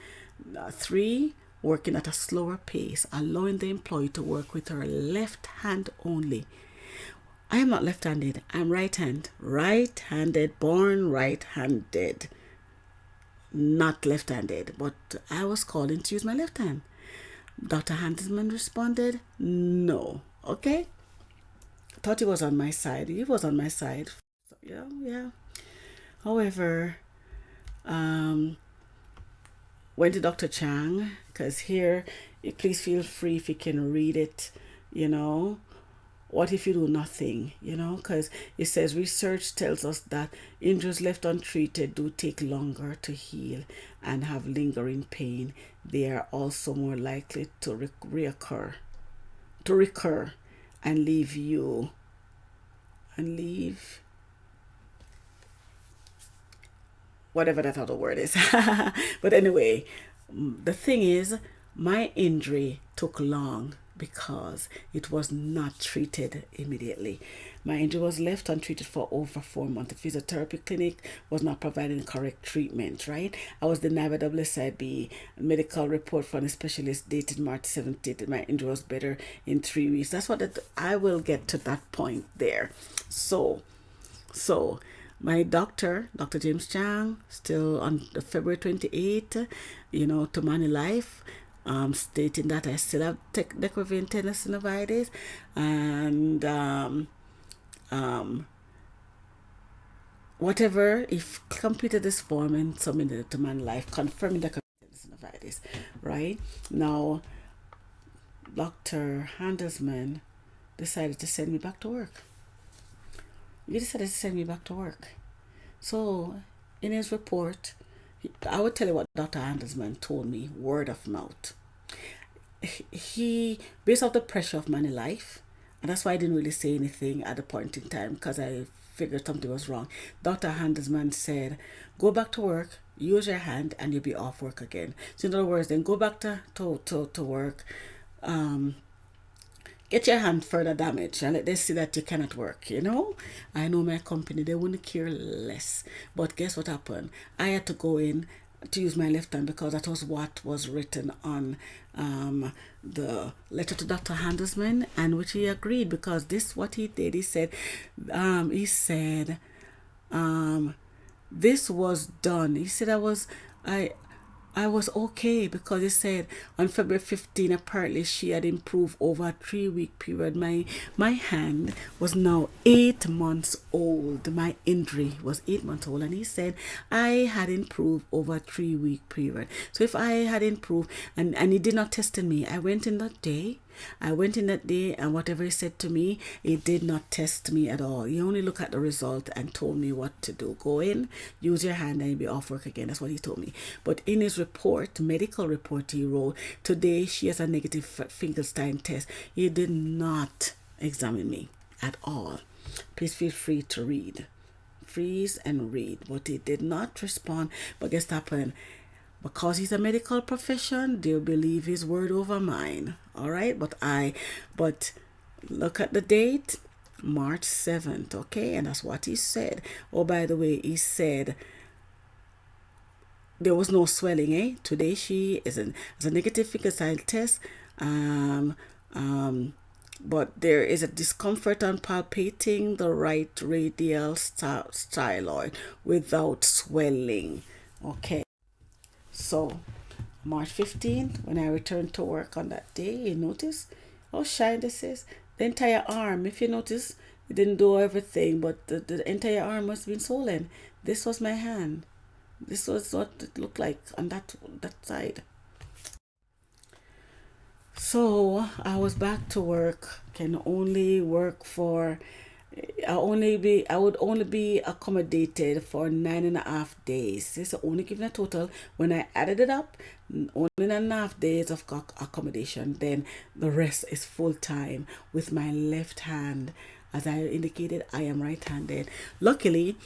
3, working at a slower pace, allowing the employee to work with her left hand only. I am not left-handed. I'm right-handed, born right-handed, not left-handed. But I was called in to use my left hand. Dr. Handelsman responded, no. Okay? Thought he was on my side. He was on my side. So, yeah. However, went to Dr. Chang, because here, please feel free if you can read it, What if you do nothing, Because it says research tells us that injuries left untreated do take longer to heal and have lingering pain. They are also more likely to recur and leave whatever that other word is. But anyway, the thing is, my injury took long because it was not treated immediately. My injury was left untreated for over 4 months. The physiotherapy clinic was not providing correct treatment, right? I was denied by WSIB. Medical report from a specialist dated March 17th. My injury was better in 3 weeks. That's what I will get to that point there. So my doctor, Dr. James Chang, still on February 28th, to MANULIFE, stating that I still have decavin tendinitis, and whatever, if completed this form and submitted it to MANULIFE, confirming decavin tendinitis, right? Now, Dr. Handelsman decided to send me back to work. He decided to send me back to work. So, in his report, I would tell you what Dr. Handelsman told me, word of mouth. He, based off the pressure of MANULIFE, and that's why I didn't really say anything at the point in time, because I figured something was wrong. Dr. Handelsman said, go back to work, use your hand, and you'll be off work again. So in other words, then go back to work, get your hand further damaged and let them see that you cannot work, you know. I know my company, they wouldn't care less. But guess what happened? I had to go in to use my left hand because that was what was written on the letter to Dr. Handelsman, and which he agreed, because this what he did. He said, this was done. He said I was okay, because he said on February 15, apparently she had improved over a 3-week period. My hand was now 8 months old. My injury was 8 months old, and he said I had improved over a 3-week period. So if I had improved, and he did not test me, I went in that day, and whatever he said to me, he did not test me at all. He only looked at the result and told me what to do. Go in, use your hand, and you'll be off work again. That's what he told me. But in his report, medical report, he wrote, today she has a negative Finkelstein test. He did not examine me at all. Please feel free to read. Freeze and read. But he did not respond. But guess what happened? Because he's a medical profession, they'll believe his word over mine. All right, but look at the date, March 7th, okay? And that's what he said. Oh, by the way, he said there was no swelling, eh? Today she is a negative Finkelstein test, but there is a discomfort on palpating the right radial styloid without swelling, okay? So, March 15th, when I returned to work on that day, you notice how shiny this is? The entire arm, if you notice, it didn't do everything, but the entire arm must have been swollen. This was my hand. This was what it looked like on that side. So, I was back to work, can only work for I would only be accommodated for 9.5 days. This is only given a total. When I added it up, only 9.5 days of accommodation. Then the rest is full time with my left hand. As I indicated, I am right-handed. Luckily,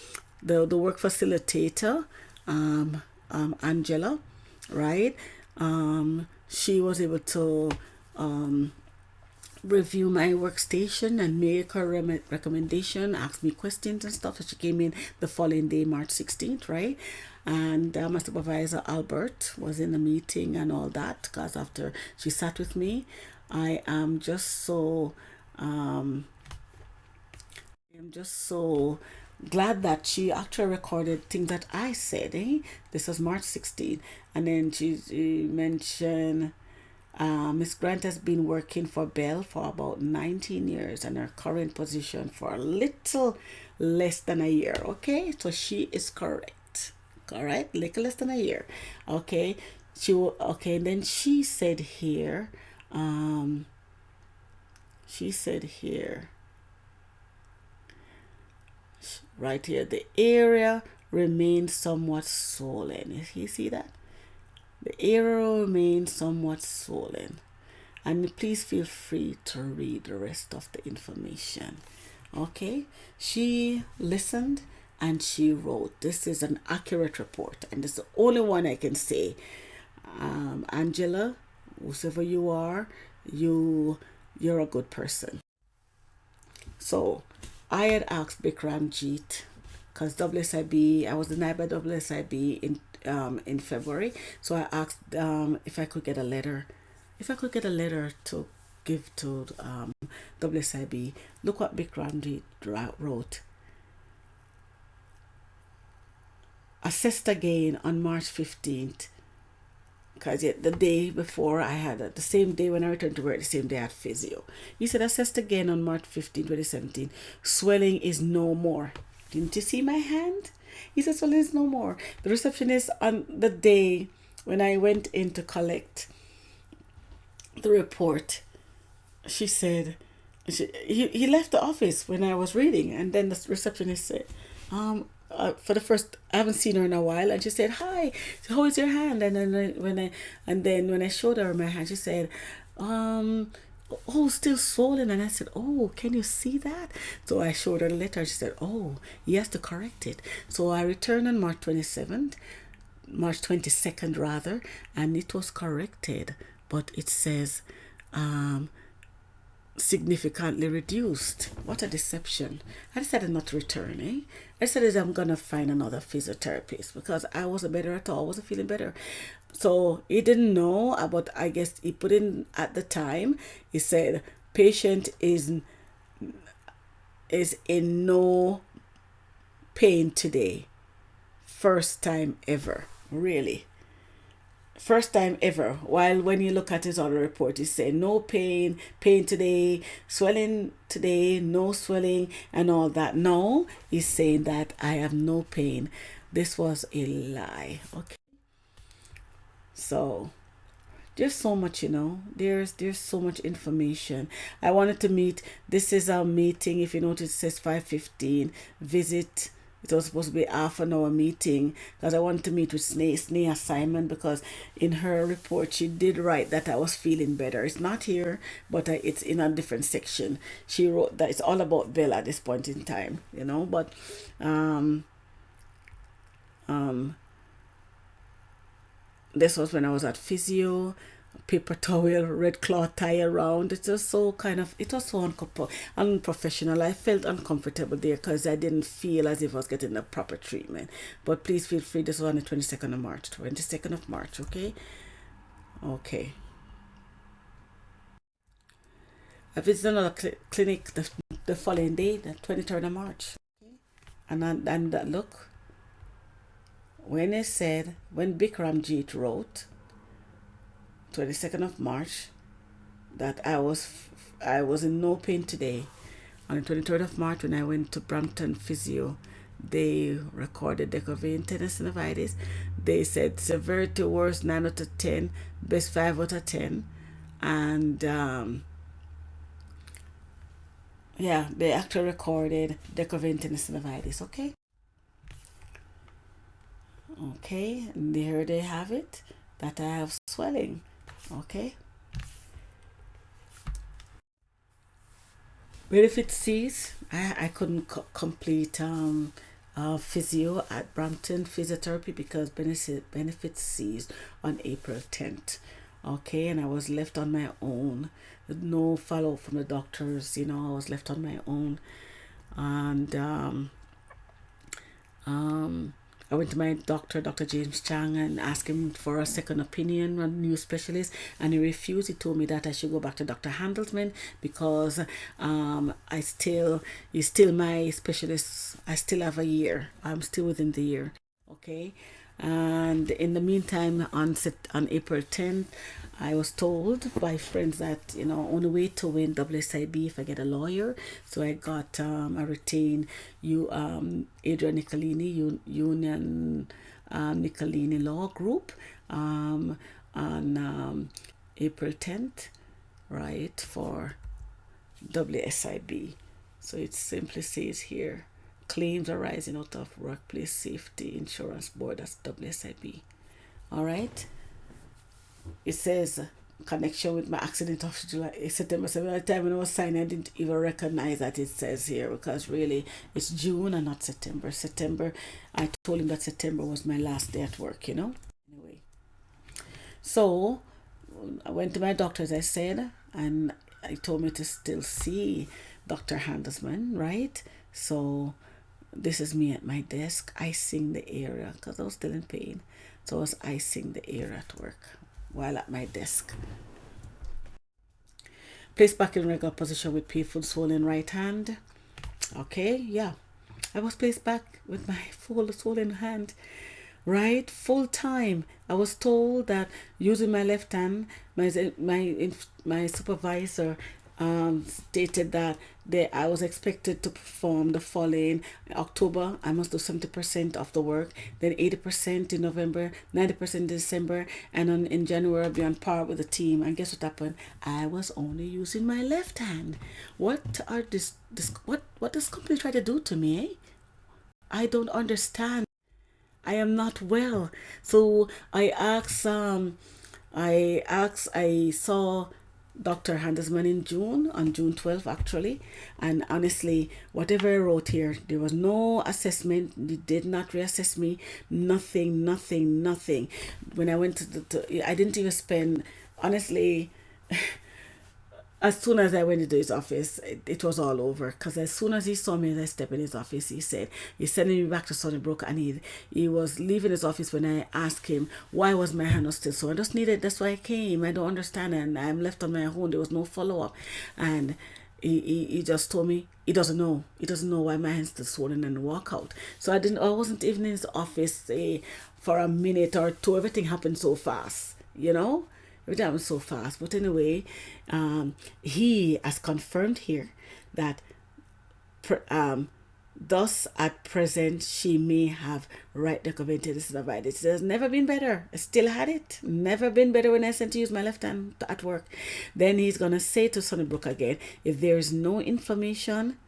the work facilitator, Angela, right? She was able to review my workstation and make her recommendation, ask me questions and stuff. So she came in the following day, March 16th, right? And my supervisor, Albert, was in the meeting and all that, because after she sat with me, I am just so glad that she actually recorded things that I said, eh? This was March 16th. And then she mentioned Miss Grant has been working for Bell for about 19 years and her current position for a little less than a year. Okay, so she is correct. All right, little less than a year. Okay, then she said here, right here, the area remains somewhat swollen. You see that? The area remains somewhat swollen. And please feel free to read the rest of the information. Okay? She listened and she wrote. This is an accurate report, and it's the only one I can say. Angela, whoever you are, you're a good person. So I had asked Bikramjeet, because WSIB, I was denied by WSIB in February. So I asked if I could get a letter to give to WSIB. Look what Bikramjeet wrote. Assessed again on March 15th. Because the day before I had the same day when I returned to work, the same day I had physio. He said, assessed again on March 15, 2017. Swelling is no more. Didn't you see my hand? He said, swelling is no more. The receptionist on the day when I went in to collect the report, she said, he left the office when I was reading. And then the receptionist said, for the first, I haven't seen her in a while, and she said, "Hi, how is your hand?" And then when I showed her my hand, she said, "Oh, still swollen." And I said, "Oh, can you see that?" So I showed her the letter. She said, "Oh, he has to correct it." So I returned on March 22nd rather, and it was corrected. But it says, significantly reduced. What a deception. I decided not to return, eh? I decided I'm gonna find another physiotherapist because I wasn't better at all. I wasn't feeling better. So he didn't know, but I guess he put in at the time, he said patient is in no pain today. First time ever. Really. First time ever. While when you look at his other report, he said no pain, pain today, swelling today, no swelling, and all that. No, he's saying that I have no pain. This was a lie. Okay. So there's so much, there's so much information. I wanted to meet. This is our meeting. If you notice, it says 5:15 visit. It was supposed to be half an hour meeting because I wanted to meet with Snea Simon, because in her report she did write that I was feeling better. It's not here, but it's in a different section. She wrote that it's all about Bell at this point in time, but um this was when I was at physio, paper towel, red cloth tie around. It was so unprofessional. I felt uncomfortable there because I didn't feel as if I was getting the proper treatment. But please feel free. This was on the 22nd of March. 22nd of March, okay? Okay. I visited another clinic the following day, the 23rd of March. Okay? And look, when Bikramjit wrote 22nd of March that I was in no pain today, on the 23rd of March when I went to Brampton Physio, they recorded decovein tenosynovitis. They said severity worst 9 out of 10, best 5 out of 10, and they actually recorded decovein tenosynovitis. Okay, and there they have it, that I have swelling. Okay. Benefit C's, I couldn't complete physio at Brampton Physiotherapy because benefit ceased on April 10th. Okay, and I was left on my own. No follow up from the doctors, I was left on my own. And I went to my doctor, Dr. James Chang, and asked him for a second opinion on new specialist, and he refused. He told me that I should go back to Dr. Handelsman because he's still my specialist. I still have a year. I'm still within the year. Okay. And in the meantime, on April 10th, I was told by friends that, only way to win WSIB if I get a lawyer. So I got a retained Adrian Nicolini, Union Nicolini Law Group on April 10th, right, for WSIB. So it simply says here, claims arising out of Workplace Safety Insurance Board, that's WSIB. All right. It says connection with my accident of July, September 7th. At the time when I was signing, I didn't even recognize that it says here because really it's June and not September. I told him that September was my last day at work, Anyway. So I went to my doctor, as I said, and I told me to still see Dr. Handelsman, right? So this is me at my desk, icing the area because I was still in pain. So I was icing the area at work while at my desk. Placed back in regular position with painful swollen right hand. Okay, yeah. I was placed back with my full swollen hand, right? Full time. I was told that using my left hand, my supervisor stated that I was expected to perform the following October. I must do 70% of the work, then 80% in November, 90% in December, and in January I'll be on par with the team. And guess what happened? I was only using my left hand. What does company try to do to me? Eh? I don't understand. I am not well. So I saw Dr. Handelsman in June, on June 12th actually, and honestly, whatever I wrote here, there was no assessment. They did not reassess me. Nothing. When I went I didn't even spend, honestly, as soon as I went into his office, it was all over. Because as soon as he saw me as I stepped in his office, he said, he's sending me back to Sunnybrook. And he was leaving his office when I asked him, why was my hand still so? I just needed, that's why I came. I don't understand. And I'm left on my own. There was no follow up. And he just told me he doesn't know. He doesn't know why my hand's still swollen and walk out. So I wasn't even in his office for a minute or two. Everything happened so fast, you know? Everything happened so fast. But anyway, he has confirmed here that thus at present she may have right documented disadvantage. It has never been better. I still had it. Never been better when I sent to use my left hand at work. Then he's gonna say to Sunnybrook again, if there is no inflammation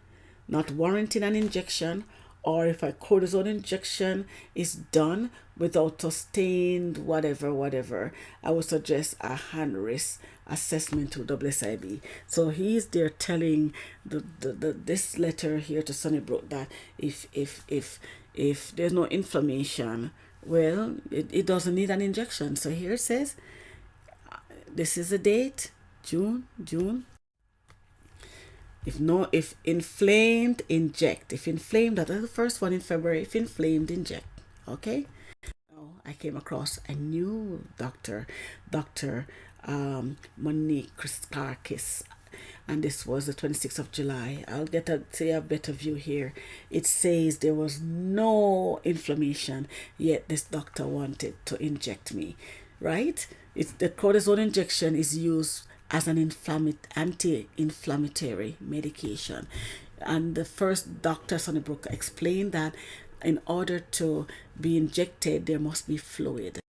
not warranting an injection, or if a cortisone injection is done without sustained whatever, I would suggest a hand risk assessment to WSIB. So he's there telling this letter here to Sunnybrook that if there's no inflammation, well, it doesn't need an injection. So here it says, this is the date, June. If inflamed, inject. If inflamed, that's the first one in February. If inflamed, inject. Okay. Now I came across a new Dr. Monique Christakis, and this was the 26th of July. I'll say a better view here. It says there was no inflammation, yet this doctor wanted to inject me. Right? The cortisone injection is used as an anti-inflammatory medication. And the first Dr. Sunnybrook explained that in order to be injected, there must be fluid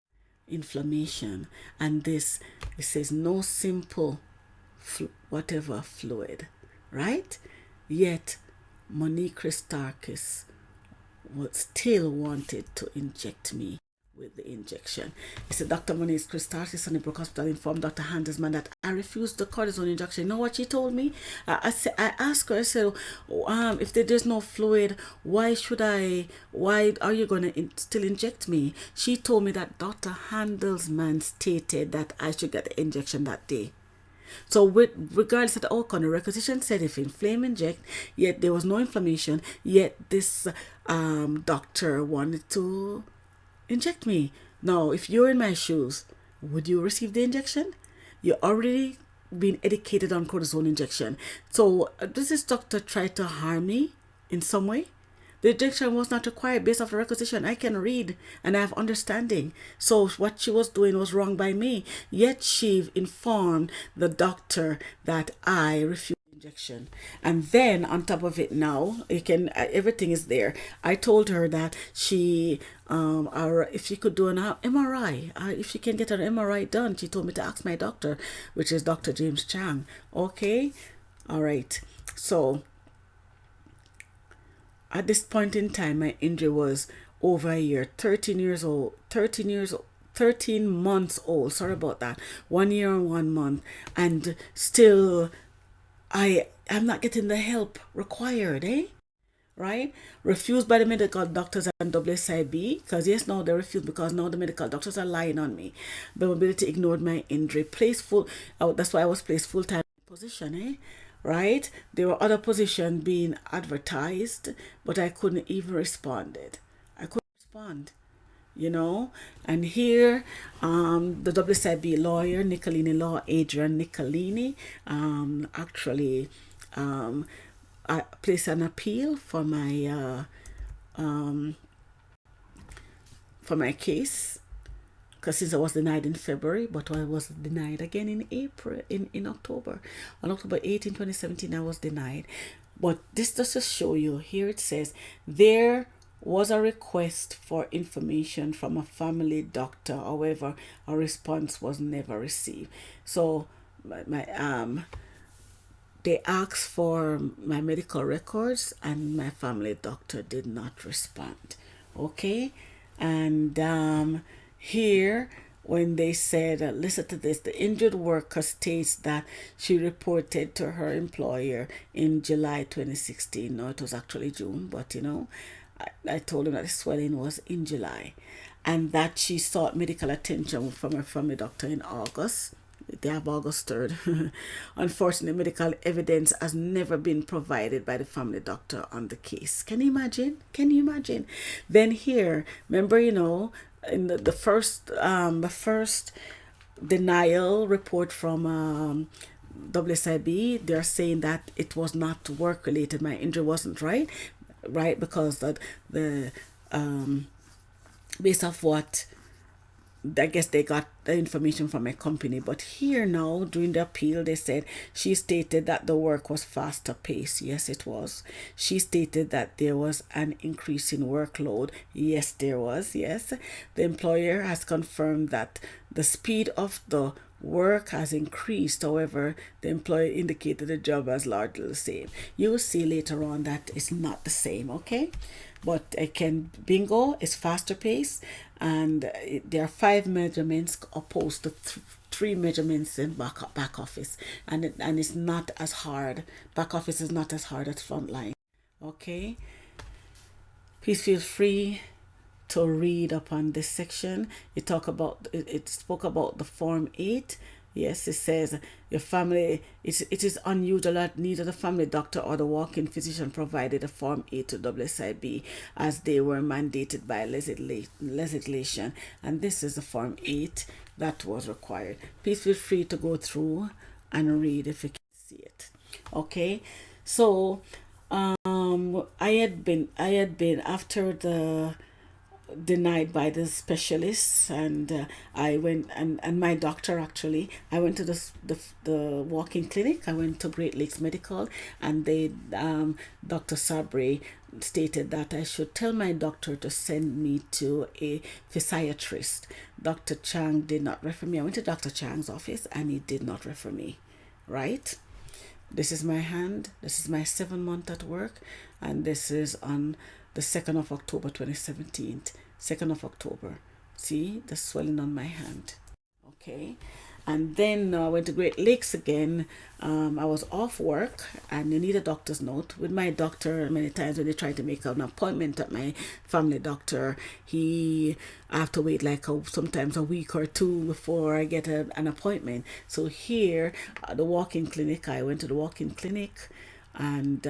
inflammation. And this, it says no simple whatever fluid, right? Yet Monique Christakis still wanted to inject me with the injection. He said, Dr. Monique Christakis on the Brook Hospital informed Dr. Handelsman that I refused the cortisone injection. You know what she told me? I asked her, I said, if there's no fluid, why are you going to still inject me? She told me that Dr. Handelsman stated that I should get the injection that day. So regardless of the outcome, the requisition said if inflame, inject, yet there was no inflammation, yet this doctor wanted to inject me. Now, if you're in my shoes, would you receive the injection? You're already been educated on cortisone injection. So does this doctor try to harm me in some way? The injection was not required based off the requisition. I can read and I have understanding. So what she was doing was wrong by me. Yet she informed the doctor that I refused injection. And then on top of it, now you can everything is there. I told her that she if she could do an MRI, if she can get an MRI done. She told me to ask my doctor, which is Dr. James Chang. Okay, all right. So at this point in time, my injury was over a year, 13 months old. Sorry about that. 1 year and 1 month, and still I'm not getting the help required, right? Refused by the medical doctors and WSIB, because yes, now they refused because now the medical doctors are lying on me. The mobility ignored my injury. That's why I was placed full-time position, right? There were other positions being advertised, but I couldn't even respond. And here the WSIB lawyer, Nicolini Law, Adrian Nicolini, actually I placed an appeal for my case, because since I was denied in February, but I was denied again in October. On October 18, 2017, I was denied. But this just to show you, here it says, there was a request for information from a family doctor. However, a response was never received. So they asked for my medical records and my family doctor did not respond. Okay? And here, when they said, listen to this, the injured worker states that she reported to her employer in July 2016. No, it was actually June, but I told him that the swelling was in July, and that she sought medical attention from her family doctor in August. They have August 3rd. Unfortunately, medical evidence has never been provided by the family doctor on the case. Can you imagine? Can you imagine? Then here, remember, in the first denial report from WSIB, they're saying that it was not work related. My injury wasn't right, because the based off what I guess they got the information from my company. But here now, during the appeal, they said she stated that the work was faster paced. Yes, it was. She stated that there was an increase in workload. Yes, there was. Yes. The employer has confirmed that the speed of the work has increased. However, the employer indicated the job was largely the same. You will see later on that it's not the same, okay? But bingo is faster pace, and there are 5 measurements opposed to 3 measurements in back office, and it's not as hard. Back office is not as hard as front line. Okay, please feel free to read upon this section. It spoke about the Form 8. Yes, it says your family, it is unusual that neither the family doctor or the walk-in physician provided a Form 8 to WSIB as they were mandated by legislation. And this is the Form 8 that was required. Please feel free to go through and read if you can see it. Okay, so I had been after the denied by the specialists, and I went and my doctor, actually I went to the walk-in clinic. I went to Great Lakes Medical, and they Dr. Sabri stated that I should tell my doctor to send me to a physiatrist. Dr. Chang did not refer me. I went to Dr. Chang's office and he did not refer me. Right, this is my hand. This is my 7 month at work, and this is on the 2nd of October 2017. 2nd of October. See the swelling on my hand. Okay. And then I went to Great Lakes again. I was off work, and you need a doctor's note. With my doctor, many times when they try to make an appointment at my family doctor, I have to wait sometimes a week or two before I get an appointment. So here, the walk-in clinic, I went to the walk-in clinic and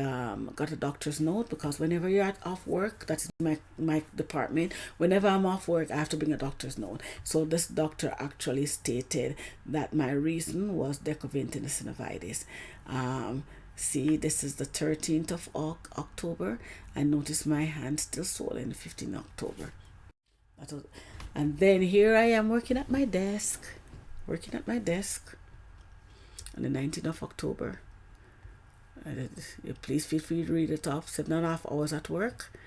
got a doctor's note, because whenever you're off work, that's my department, whenever I'm off work I have to bring a doctor's note. So this doctor actually stated that my reason was decovintine synovitis. See, this is the 13th of October. I noticed my hand still swollen, 15th October. And then here I am working at my desk on the 19th of October. Please feel free to read it off. 7.5 hours at work,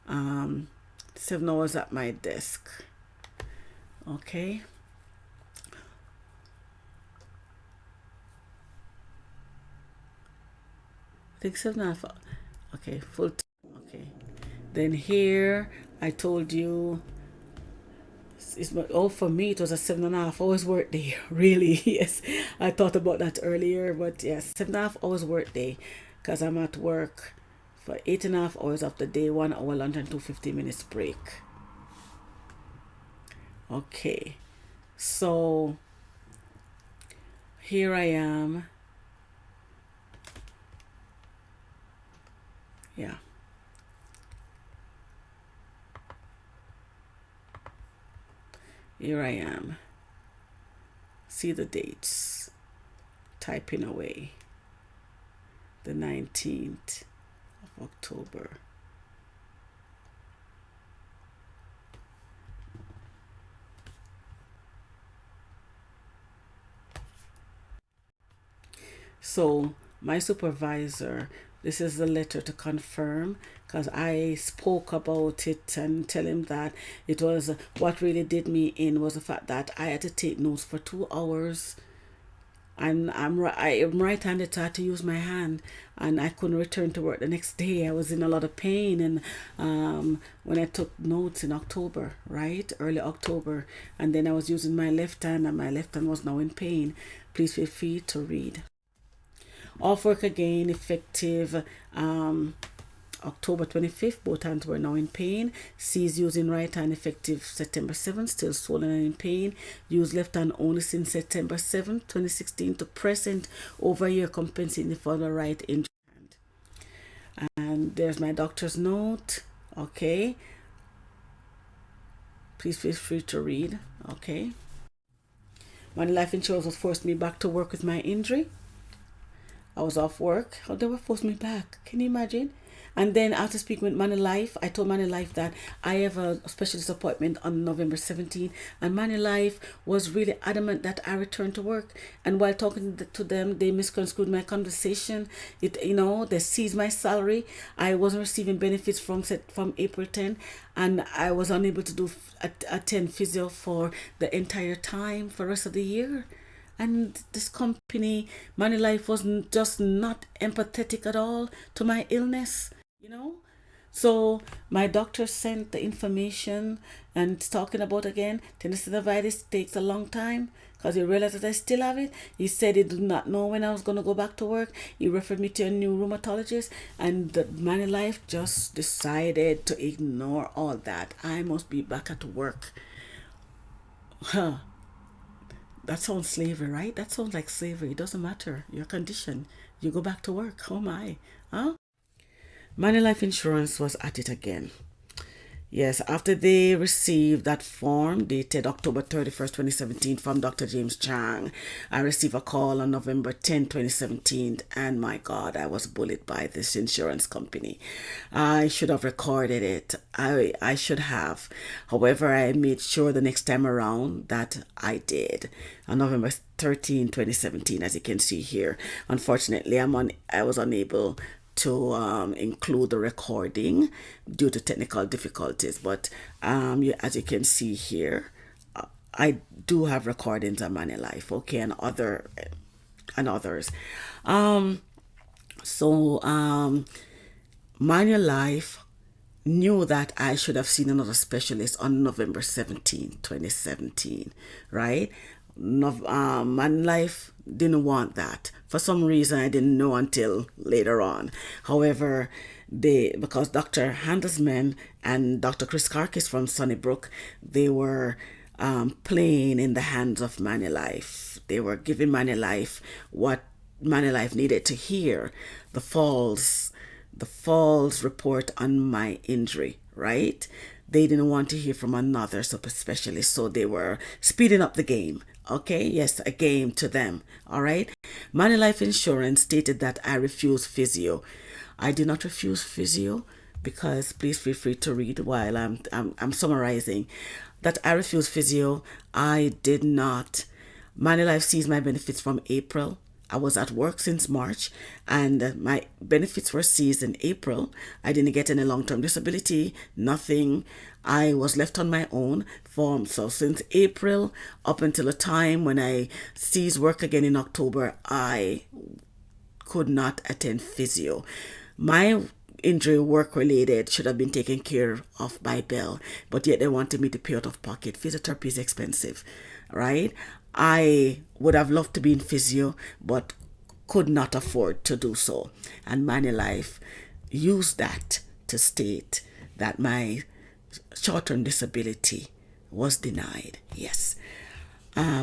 7 hours at my desk. Okay. I think 7.5. Okay, full time. Okay. Then here I told you for me it was a 7.5 hours work day. Really, yes. I thought about that earlier, but yes, 7.5 hours work day, because I'm at work for 8.5 hours of the day, 1 hour lunch and 2 minutes break. Okay, so here I am. Yeah. Here I am. See the dates. Typing away. The 19th of October. So my supervisor, this is the letter to confirm, because I spoke about it and tell him that it was what really did me in was the fact that I had to take notes for 2 hours, and I'm right-handed, so I had to use my hand, and I couldn't return to work the next day. I was in a lot of pain, and when I took notes in October, right, early October, and then I was using my left hand, and my left hand was now in pain. Please feel free to read. Off work again, effective October 25th, both hands were now in pain. Ceased using right hand effective September 7th, still swollen and in pain. Used left hand only since September 7th, 2016 to present, over a year compensating for the right injury hand. And there's my doctor's note. Okay. Please feel free to read. Okay. MANULIFE insurance was forced me back to work with my injury. I was off work. How they were forced me back? Can you imagine? And then after speaking with MANULIFE, I told MANULIFE that I have a specialist appointment on November 17th. And MANULIFE was really adamant that I return to work. And while talking to them, they misconstrued my conversation. They seized my salary. I wasn't receiving benefits from April 10. And I was unable to attend physio for the entire time for the rest of the year. And this company, MANULIFE, was just not empathetic at all to my illness, So my doctor sent the information and talking about again, tenosynovitis takes a long time because he realized that I still have it. He said he did not know when I was going to go back to work. He referred me to a new rheumatologist, and the MANULIFE just decided to ignore all that. I must be back at work. Huh. That sounds slavery, right? That sounds like slavery. It doesn't matter. Your condition. You go back to work. Oh my. Huh? MANULIFE insurance was at it again. Yes, after they received that form dated October 31st, 2017 from Dr. James Chang, I received a call on November 10, 2017, and my God, I was bullied by this insurance company. I should have recorded it. I should have. However, I made sure the next time around that I did. On November 13, 2017, as you can see here. Unfortunately, I was unable to include the recording due to technical difficulties, but as you can see here, I do have recordings on MANULIFE, okay, and others. MANULIFE knew that I should have seen another specialist on November 17, 2017, right? MANULIFE didn't want that. For some reason, I didn't know until later on. However, because Dr. Handelsman and Dr. Chris Karkis from Sunnybrook, they were playing in the hands of MANULIFE. They were giving MANULIFE what MANULIFE needed to hear, the false report on my injury, right? They didn't want to hear from another super specialist, so they were speeding up the game. Okay, yes, a game to them. All right. MANULIFE insurance stated that I refused physio. I did not refuse physio because, please feel free to read while I'm summarizing, that I refused physio. I did not. MANULIFE seized my benefits from April. I was at work since March, and my benefits were seized in April. I didn't get any long-term disability, nothing. I was left on my own so since April up until the time when I ceased work again in October, I could not attend physio. My injury, work-related, should have been taken care of by Bell, but yet they wanted me to pay out of pocket. Physiotherapy is expensive, right? I would have loved to be in physio, but could not afford to do so. And MANULIFE used that to state that my short-term disability was denied. Yes.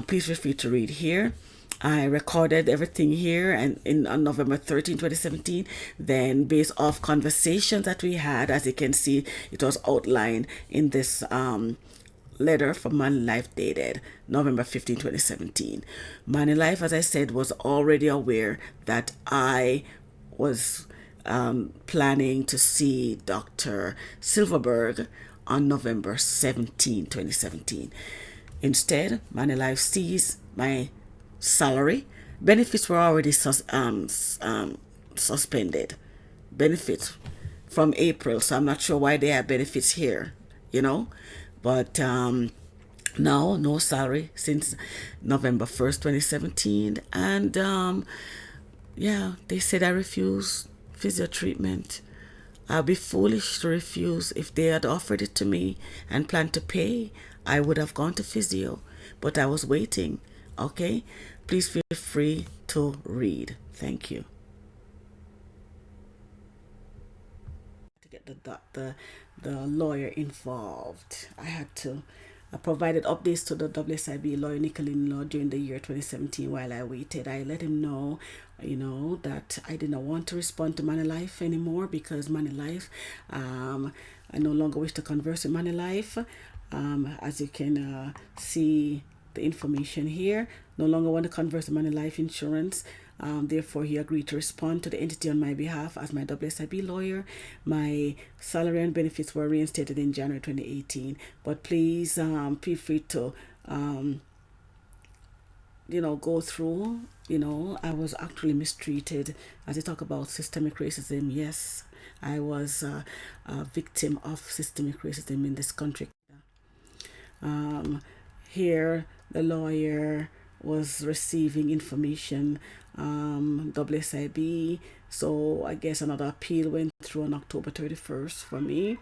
Please feel free to read here. I recorded everything here and on November 13, 2017. Then, based off conversations that we had, as you can see, it was outlined in this letter from MANULIFE dated November 15, 2017. MANULIFE, as I said, was already aware that I was planning to see Dr. Silverberg on November 17, 2017. Instead, MANULIFE seized my salary. Benefits were already suspended. Benefits from April, so I'm not sure why they have benefits here, But now, no salary since November 1st, 2017. And they said I refuse physio treatment. I'd be foolish to refuse. If they had offered it to me and planned to pay, I would have gone to physio. But I was waiting. Okay? Please feel free to read. Thank you. get the lawyer involved. I provided updates to the WSIB lawyer Nicolini Law during the year 2017 while I waited. I let him know, that I did not want to respond to MANULIFE anymore because MANULIFE, I no longer wish to converse with MANULIFE. As you can see the information here, no longer want to converse with MANULIFE Insurance. Therefore, he agreed to respond to the entity on my behalf as my WSIB lawyer. My salary and benefits were reinstated in January 2018. But please feel free to, go through. I was actually mistreated. As you talk about systemic racism, yes, I was a victim of systemic racism in this country. Here, the lawyer was receiving information, WSIB. So I guess another appeal went through on October 31st for me.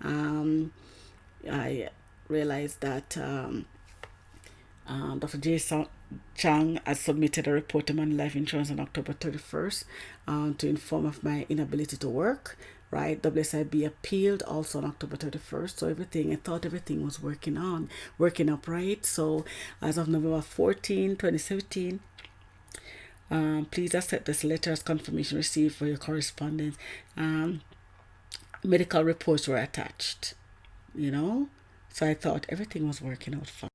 I realized that Dr. J. Chang had submitted a report to MANULIFE Insurance on October 31st to inform of my inability to work. Right, WSIB appealed also on October 31st. So I thought everything was working up right. So as of November 14, 2017, please accept this letter as confirmation received for your correspondence. Medical reports were attached, so I thought everything was working out fine.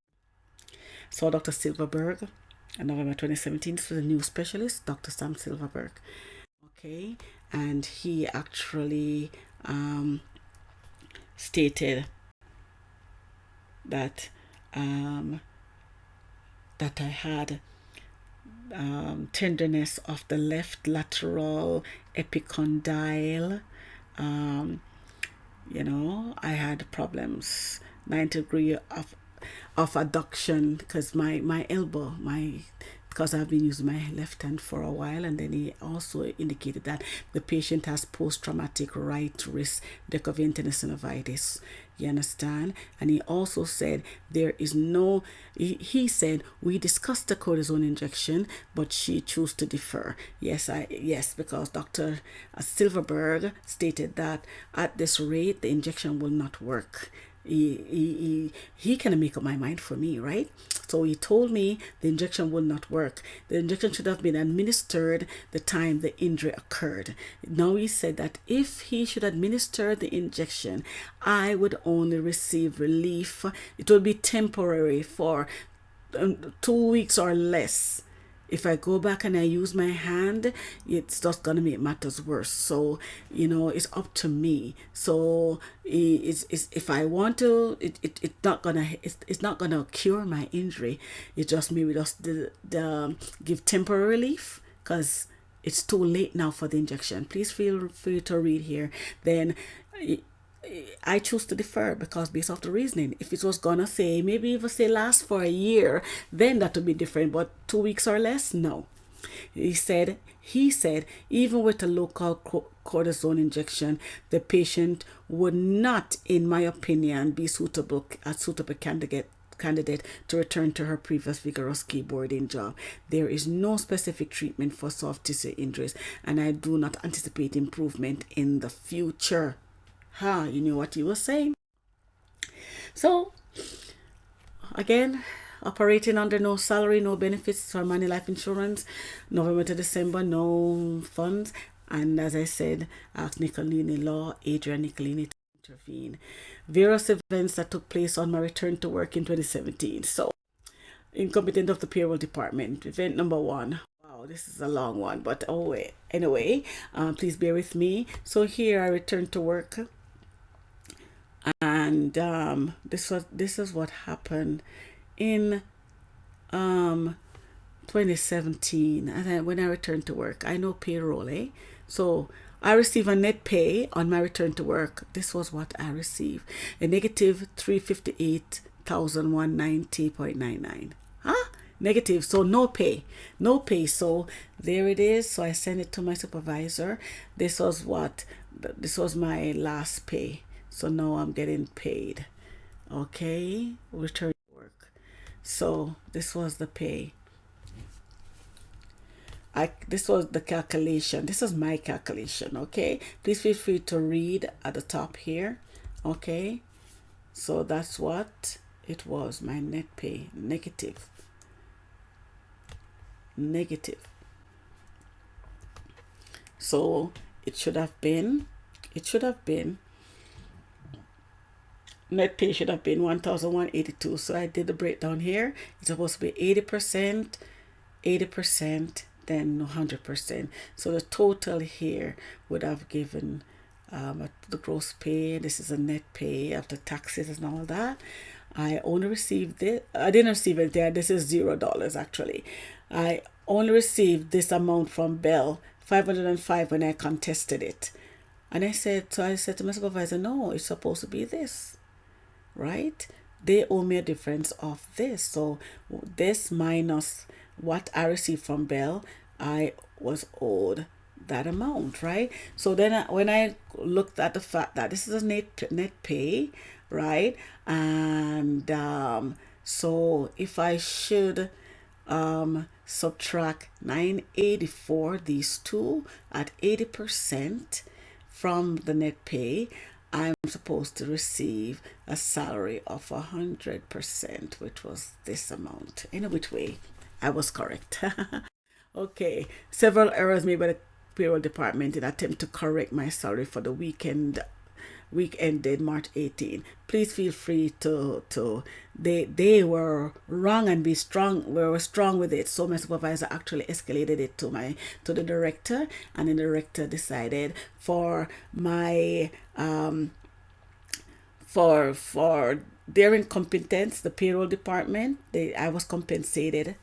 So Dr. Silverberg, in November 2017, this was a new specialist, Dr. Sam Silverberg. Okay, and he actually stated that that I had tenderness of the left lateral epicondyle. I had problems, 90 degree of adduction because my elbow, because I've been using my left hand for a while. And then he also indicated that the patient has post-traumatic right wrist decovintenosynovitis. You understand? And he also said there is no, he said, we discussed the cortisone injection, but she chose to defer. Yes, because Dr. Silverberg stated that at this rate, the injection will not work. He can make up my mind for me, right? So he told me the injection will not work. The injection should have been administered the time the injury occurred. Now he said that if he should administer the injection, I would only receive relief. It will be temporary for 2 weeks or less. If I go back and I use my hand, it's just gonna make matters worse. So it's up to me. So it's if I want to, it's not gonna cure my injury. It just maybe just give temporary relief because it's too late now for the injection. Please feel free to read here. Then I choose to defer because based off the reasoning, if it was gonna say maybe even say last for a year, then that would be different. But 2 weeks or less, no. He said even with a local cortisone injection, the patient would not, in my opinion, be a suitable candidate to return to her previous vigorous keyboarding job. There is no specific treatment for soft tissue injuries, and I do not anticipate improvement in the future. You knew what he was saying. So, again, operating under no salary, no benefits for MANULIFE Insurance, November to December, no funds. And as I said, asked Nicolini Law, Adrian Nicolini to intervene. Various events that took place on my return to work in 2017. So, incompetent of the payroll department. Event number 1. Wow, this is a long one, but anyway, please bear with me. So here I returned to work. And this is what happened in 2017. And then when I returned to work, I know payroll, so I received a net pay on my return to work. This was what I received: a negative 358,190.99. Negative. So no pay. So there it is. So I sent it to my supervisor. This was my last pay. So now I'm getting paid. Okay, return to work. So this was the pay. this was the calculation. This is my calculation, okay? Please feel free to read at the top here, okay? So that's what it was, my net pay, negative. So it should have been, net pay should have been 1,182. So I did the breakdown here. It's supposed to be 80%, 80%, then 100%. So the total here would have given the gross pay. This is a net pay after taxes and all that. I only received it. I didn't receive it there. This is $0 actually. I only received this amount from Bell, 505, when I contested it. And I said to my supervisor, no, it's supposed to be this, right? They owe me a difference of this. So this minus what I received from Bell, I was owed that amount, right? So then when I looked at the fact that this is a net pay, right? And so if I should subtract 984, these two, at 80% from the net pay, I'm supposed to receive a salary of 100%, which was this amount. In which way, I was correct. Okay, several errors made by the payroll department in attempt to correct my salary for the week ended March 18. Please feel free to they were wrong and were strong with it. So my supervisor actually escalated it to the director, and the director decided for my for their incompetence, the payroll department, I was compensated.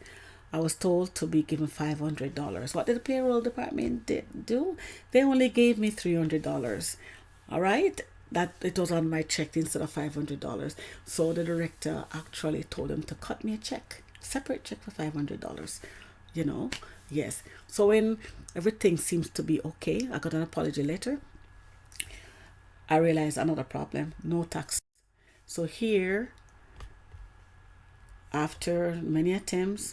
I was told to be given $500. What did the payroll department do? They only gave me $300. All right, that it was on my check instead of $500. So the director actually told them to cut me a check, separate check for $500. You know, yes. So when everything seems to be okay, I got an apology letter. I realized another problem: no tax. So here, after many attempts,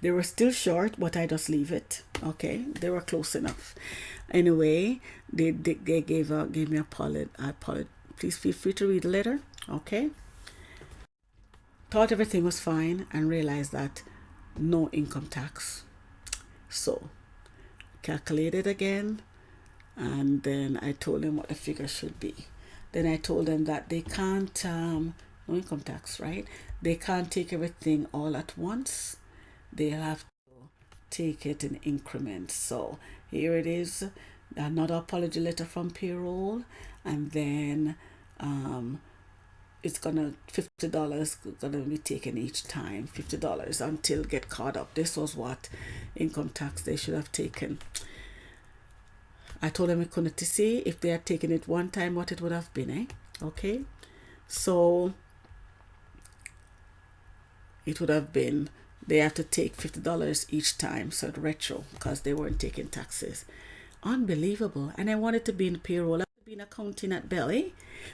they were still short, but I just leave it. Okay, they were close enough. Anyway, they gave me a apology. Please feel free to read the letter. Okay. Thought everything was fine and realized that no income tax. So calculated again, and then I told them what the figure should be. Then I told them that they can't no income tax, right? They can't take everything all at once. They have to take it in increments. So here it is, another apology letter from payroll, and then it's gonna $50 gonna be taken each time, $50 until get caught up. This was what income tax they should have taken. I told them I couldn't see if they had taken it one time what it would have been, eh? Okay, so it would have been, they have to take $50 each time, so retro, because they weren't taking taxes. Unbelievable. And I wanted to be in payroll. I wanted to be in accounting at Bell, eh?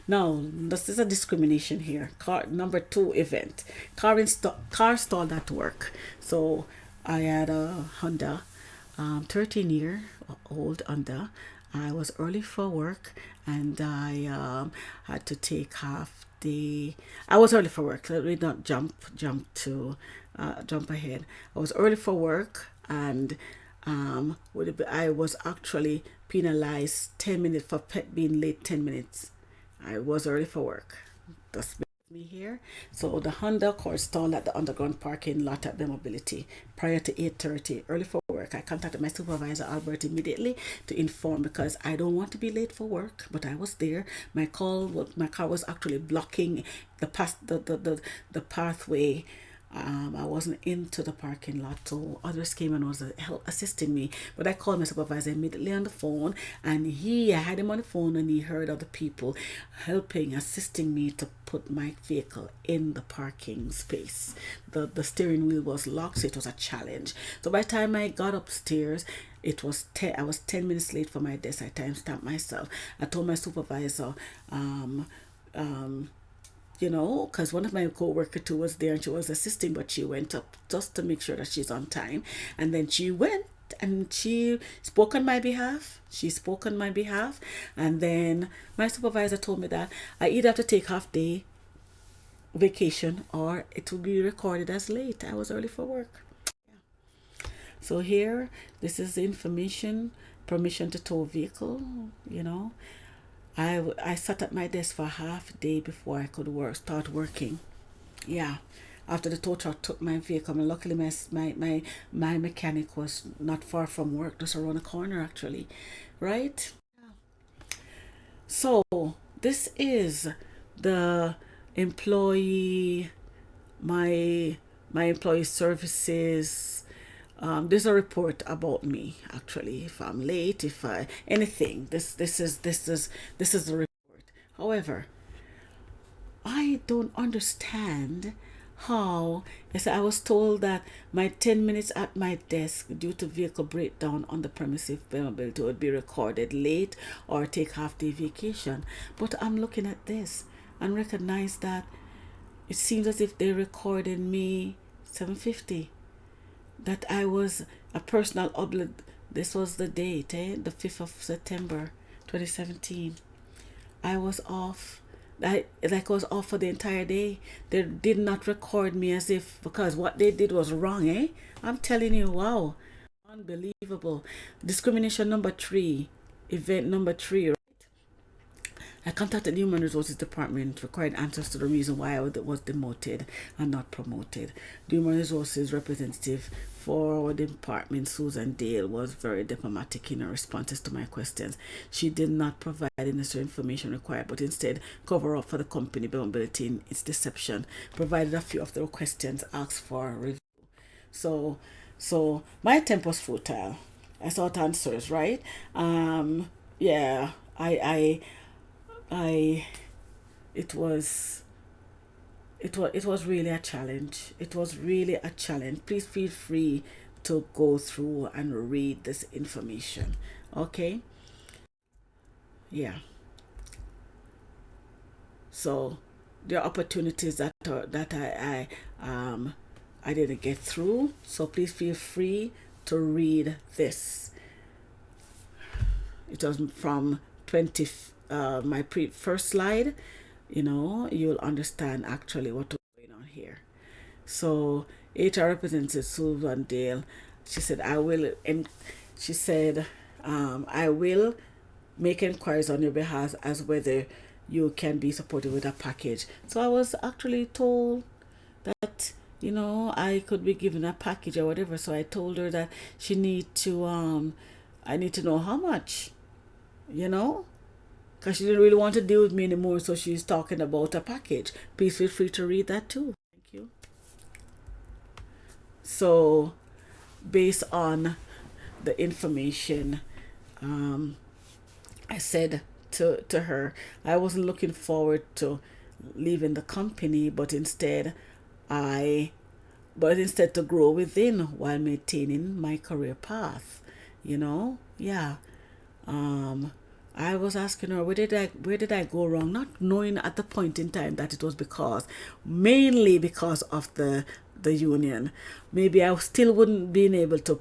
Now, this is a discrimination here. Number 2 event. Car stalled at work. So I had a Honda, 13-year-old Honda. I was early for work, and I had to take half the. I was early for work. Let me not jump ahead. I was early for work, and I was actually penalized 10 minutes for being late 10 minutes. I was early for work. That's me here. So the Honda car stalled at the underground parking lot at Bell Mobility prior to 8:30. Early for work. I contacted my supervisor Albert immediately to inform, because I don't want to be late for work, but I was there. My car was actually blocking the pathway. I wasn't into the parking lot, so others came and was assisting me. But I called my supervisor immediately on the phone, and I had him on the phone, and he heard other people assisting me to put my vehicle in the parking space. The steering wheel was locked, so it was a challenge. So by the time I got upstairs, it was I was 10 minutes late for my desk. I time stamped myself. I told my supervisor, because one of my co-worker too was there and she was assisting, but she went up just to make sure that she's on time. And then she went and she spoke on my behalf. And then my supervisor told me that I either have to take half day vacation or it will be recorded as late. I was early for work. So here, this is the information, permission to tow vehicle, I sat at my desk for half a day before I could start working. Yeah. After the tow truck took my vehicle, and luckily my mechanic was not far from work, just around the corner actually. Right? So this is the employee, my employee services. There's a report about me actually. If I'm late, if I anything, this is the report. However, I don't understand how. Yes, I was told that my 10 minutes at my desk due to vehicle breakdown on the premises availability would be recorded late or take half day vacation. But I'm looking at this and recognize that it seems as if they recorded me 7:50. That I was a personal This was the date, the 5th of September 2017. I was off. I was off for the entire day. They did not record me as if, because what they did was wrong, I'm telling you, wow. Unbelievable. Discrimination number 3, event number 3. I contacted the Human Resources Department, required answers to the reason why I was demoted and not promoted. The Human Resources representative for the department, Susan Dale, was very diplomatic in her responses to my questions. She did not provide the necessary information required, but instead cover up for the company vulnerability in its deception, provided a few of the questions asked for review. So my attempt was futile. I sought answers, right? Yeah, it was really a challenge. It was really a challenge. Please feel free to go through and read this information. Okay? Yeah. So there are opportunities that I didn't get through. So please feel free to read this. It was from my first slide. You'll understand actually what was going on here. So HR representative Susan Dale, she said, I will make inquiries on your behalf as whether you can be supported with a package. So I was actually told that I could be given a package or whatever. So I told her that I need to know how much, because she didn't really want to deal with me anymore. So she's talking about a package. Please feel free to read that too. Thank you. So based on the information, I said to her, I wasn't looking forward to leaving the company, but instead to grow within while maintaining my career path. Yeah. I was asking her, where did I go wrong? Not knowing at the point in time that it was mainly because of the union. Maybe I still wouldn't been able to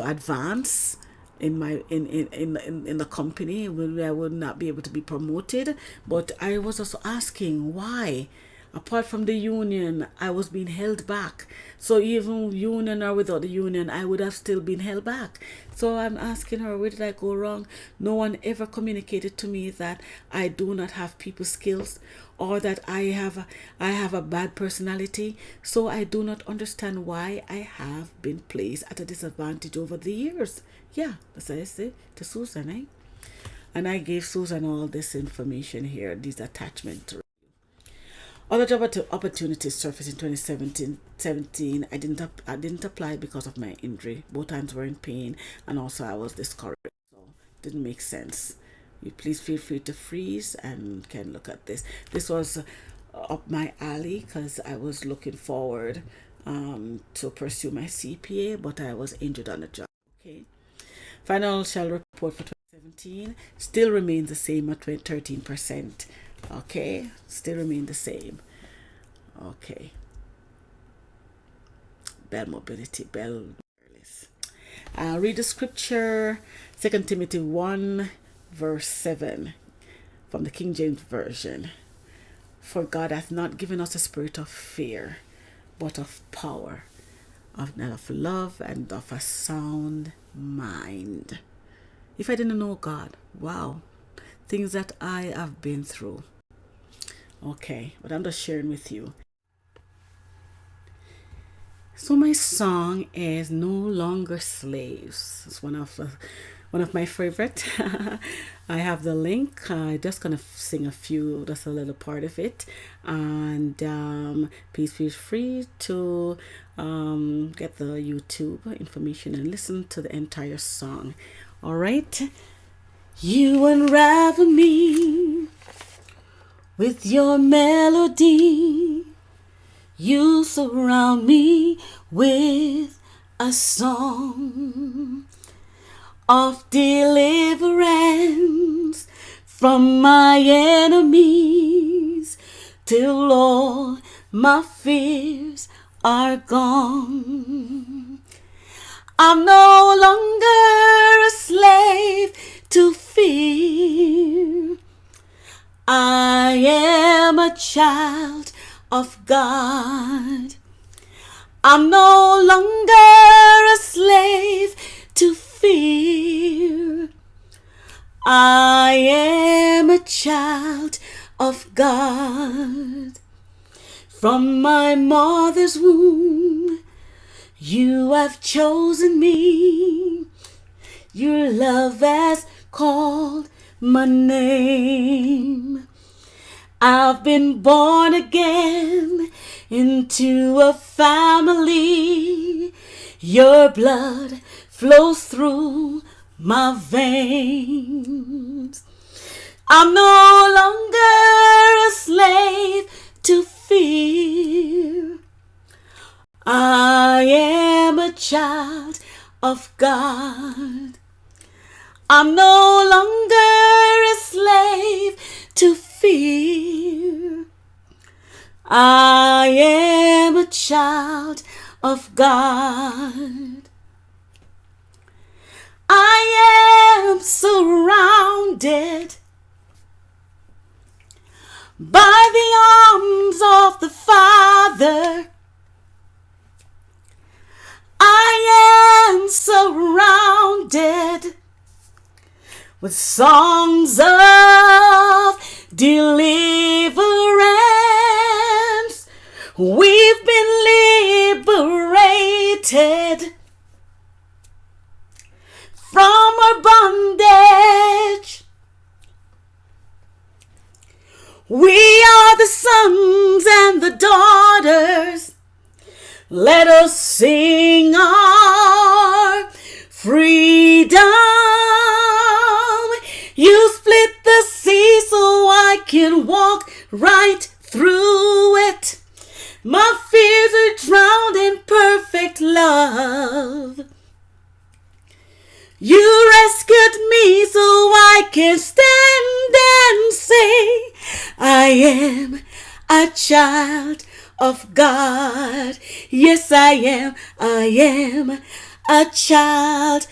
advance in the company. I would not be able to be promoted. But I was also asking why. Apart from the union, I was being held back. So even union or without the union, I would have still been held back. So I'm asking her, where did I go wrong? No one ever communicated to me that I do not have people skills or that I have a bad personality. So I do not understand why I have been placed at a disadvantage over the years. Yeah, that's what I say to Susan, And I gave Susan all this information here, these attachments. Other job opportunities surfaced in 2017. I didn't apply because of my injury. Both hands were in pain, and also I was discouraged. So it didn't make sense. You please feel free to freeze and can look at this. This was up my alley because I was looking forward to pursue my CPA, but I was injured on the job. Okay. Financial report for 2017 still remains the same at 13%. Okay, still remain the same. Okay, Bell mobility, Bell. Read the scripture, 2 Timothy 1, verse 7, from the King James Version. For God hath not given us a spirit of fear, but of power, of love, and of a sound mind. If I didn't know God, wow, things that I have been through. Okay, but I'm just sharing with you. So my song is "No Longer Slaves." It's one of my favorite. I have the link. I just gonna sing just a little part of it, and please feel free to get the YouTube information and listen to the entire song. All right, you unravel me with your melody. You surround me with a song of deliverance from my enemies, till all my fears are gone. I'm no longer a slave to fear. I am a child of God. I'm no longer a slave to fear. I am a child of God. From my mother's womb, you have chosen me. Your love has called my name. I've been born again into a family. Your blood flows through my veins. I'm no longer a slave to fear. I am a child of God. I'm no longer a slave to fear. I am a child of God. I am surrounded by the arms of the Father. I am surrounded with songs of deliverance. We've been liberated from our bondage. We are the sons and the daughters. Let us sing our freedom. You split the sea so I can walk right through it. My fears are drowned in perfect love. You rescued me so I can stand and say, I am a child of God. Yes, I am a child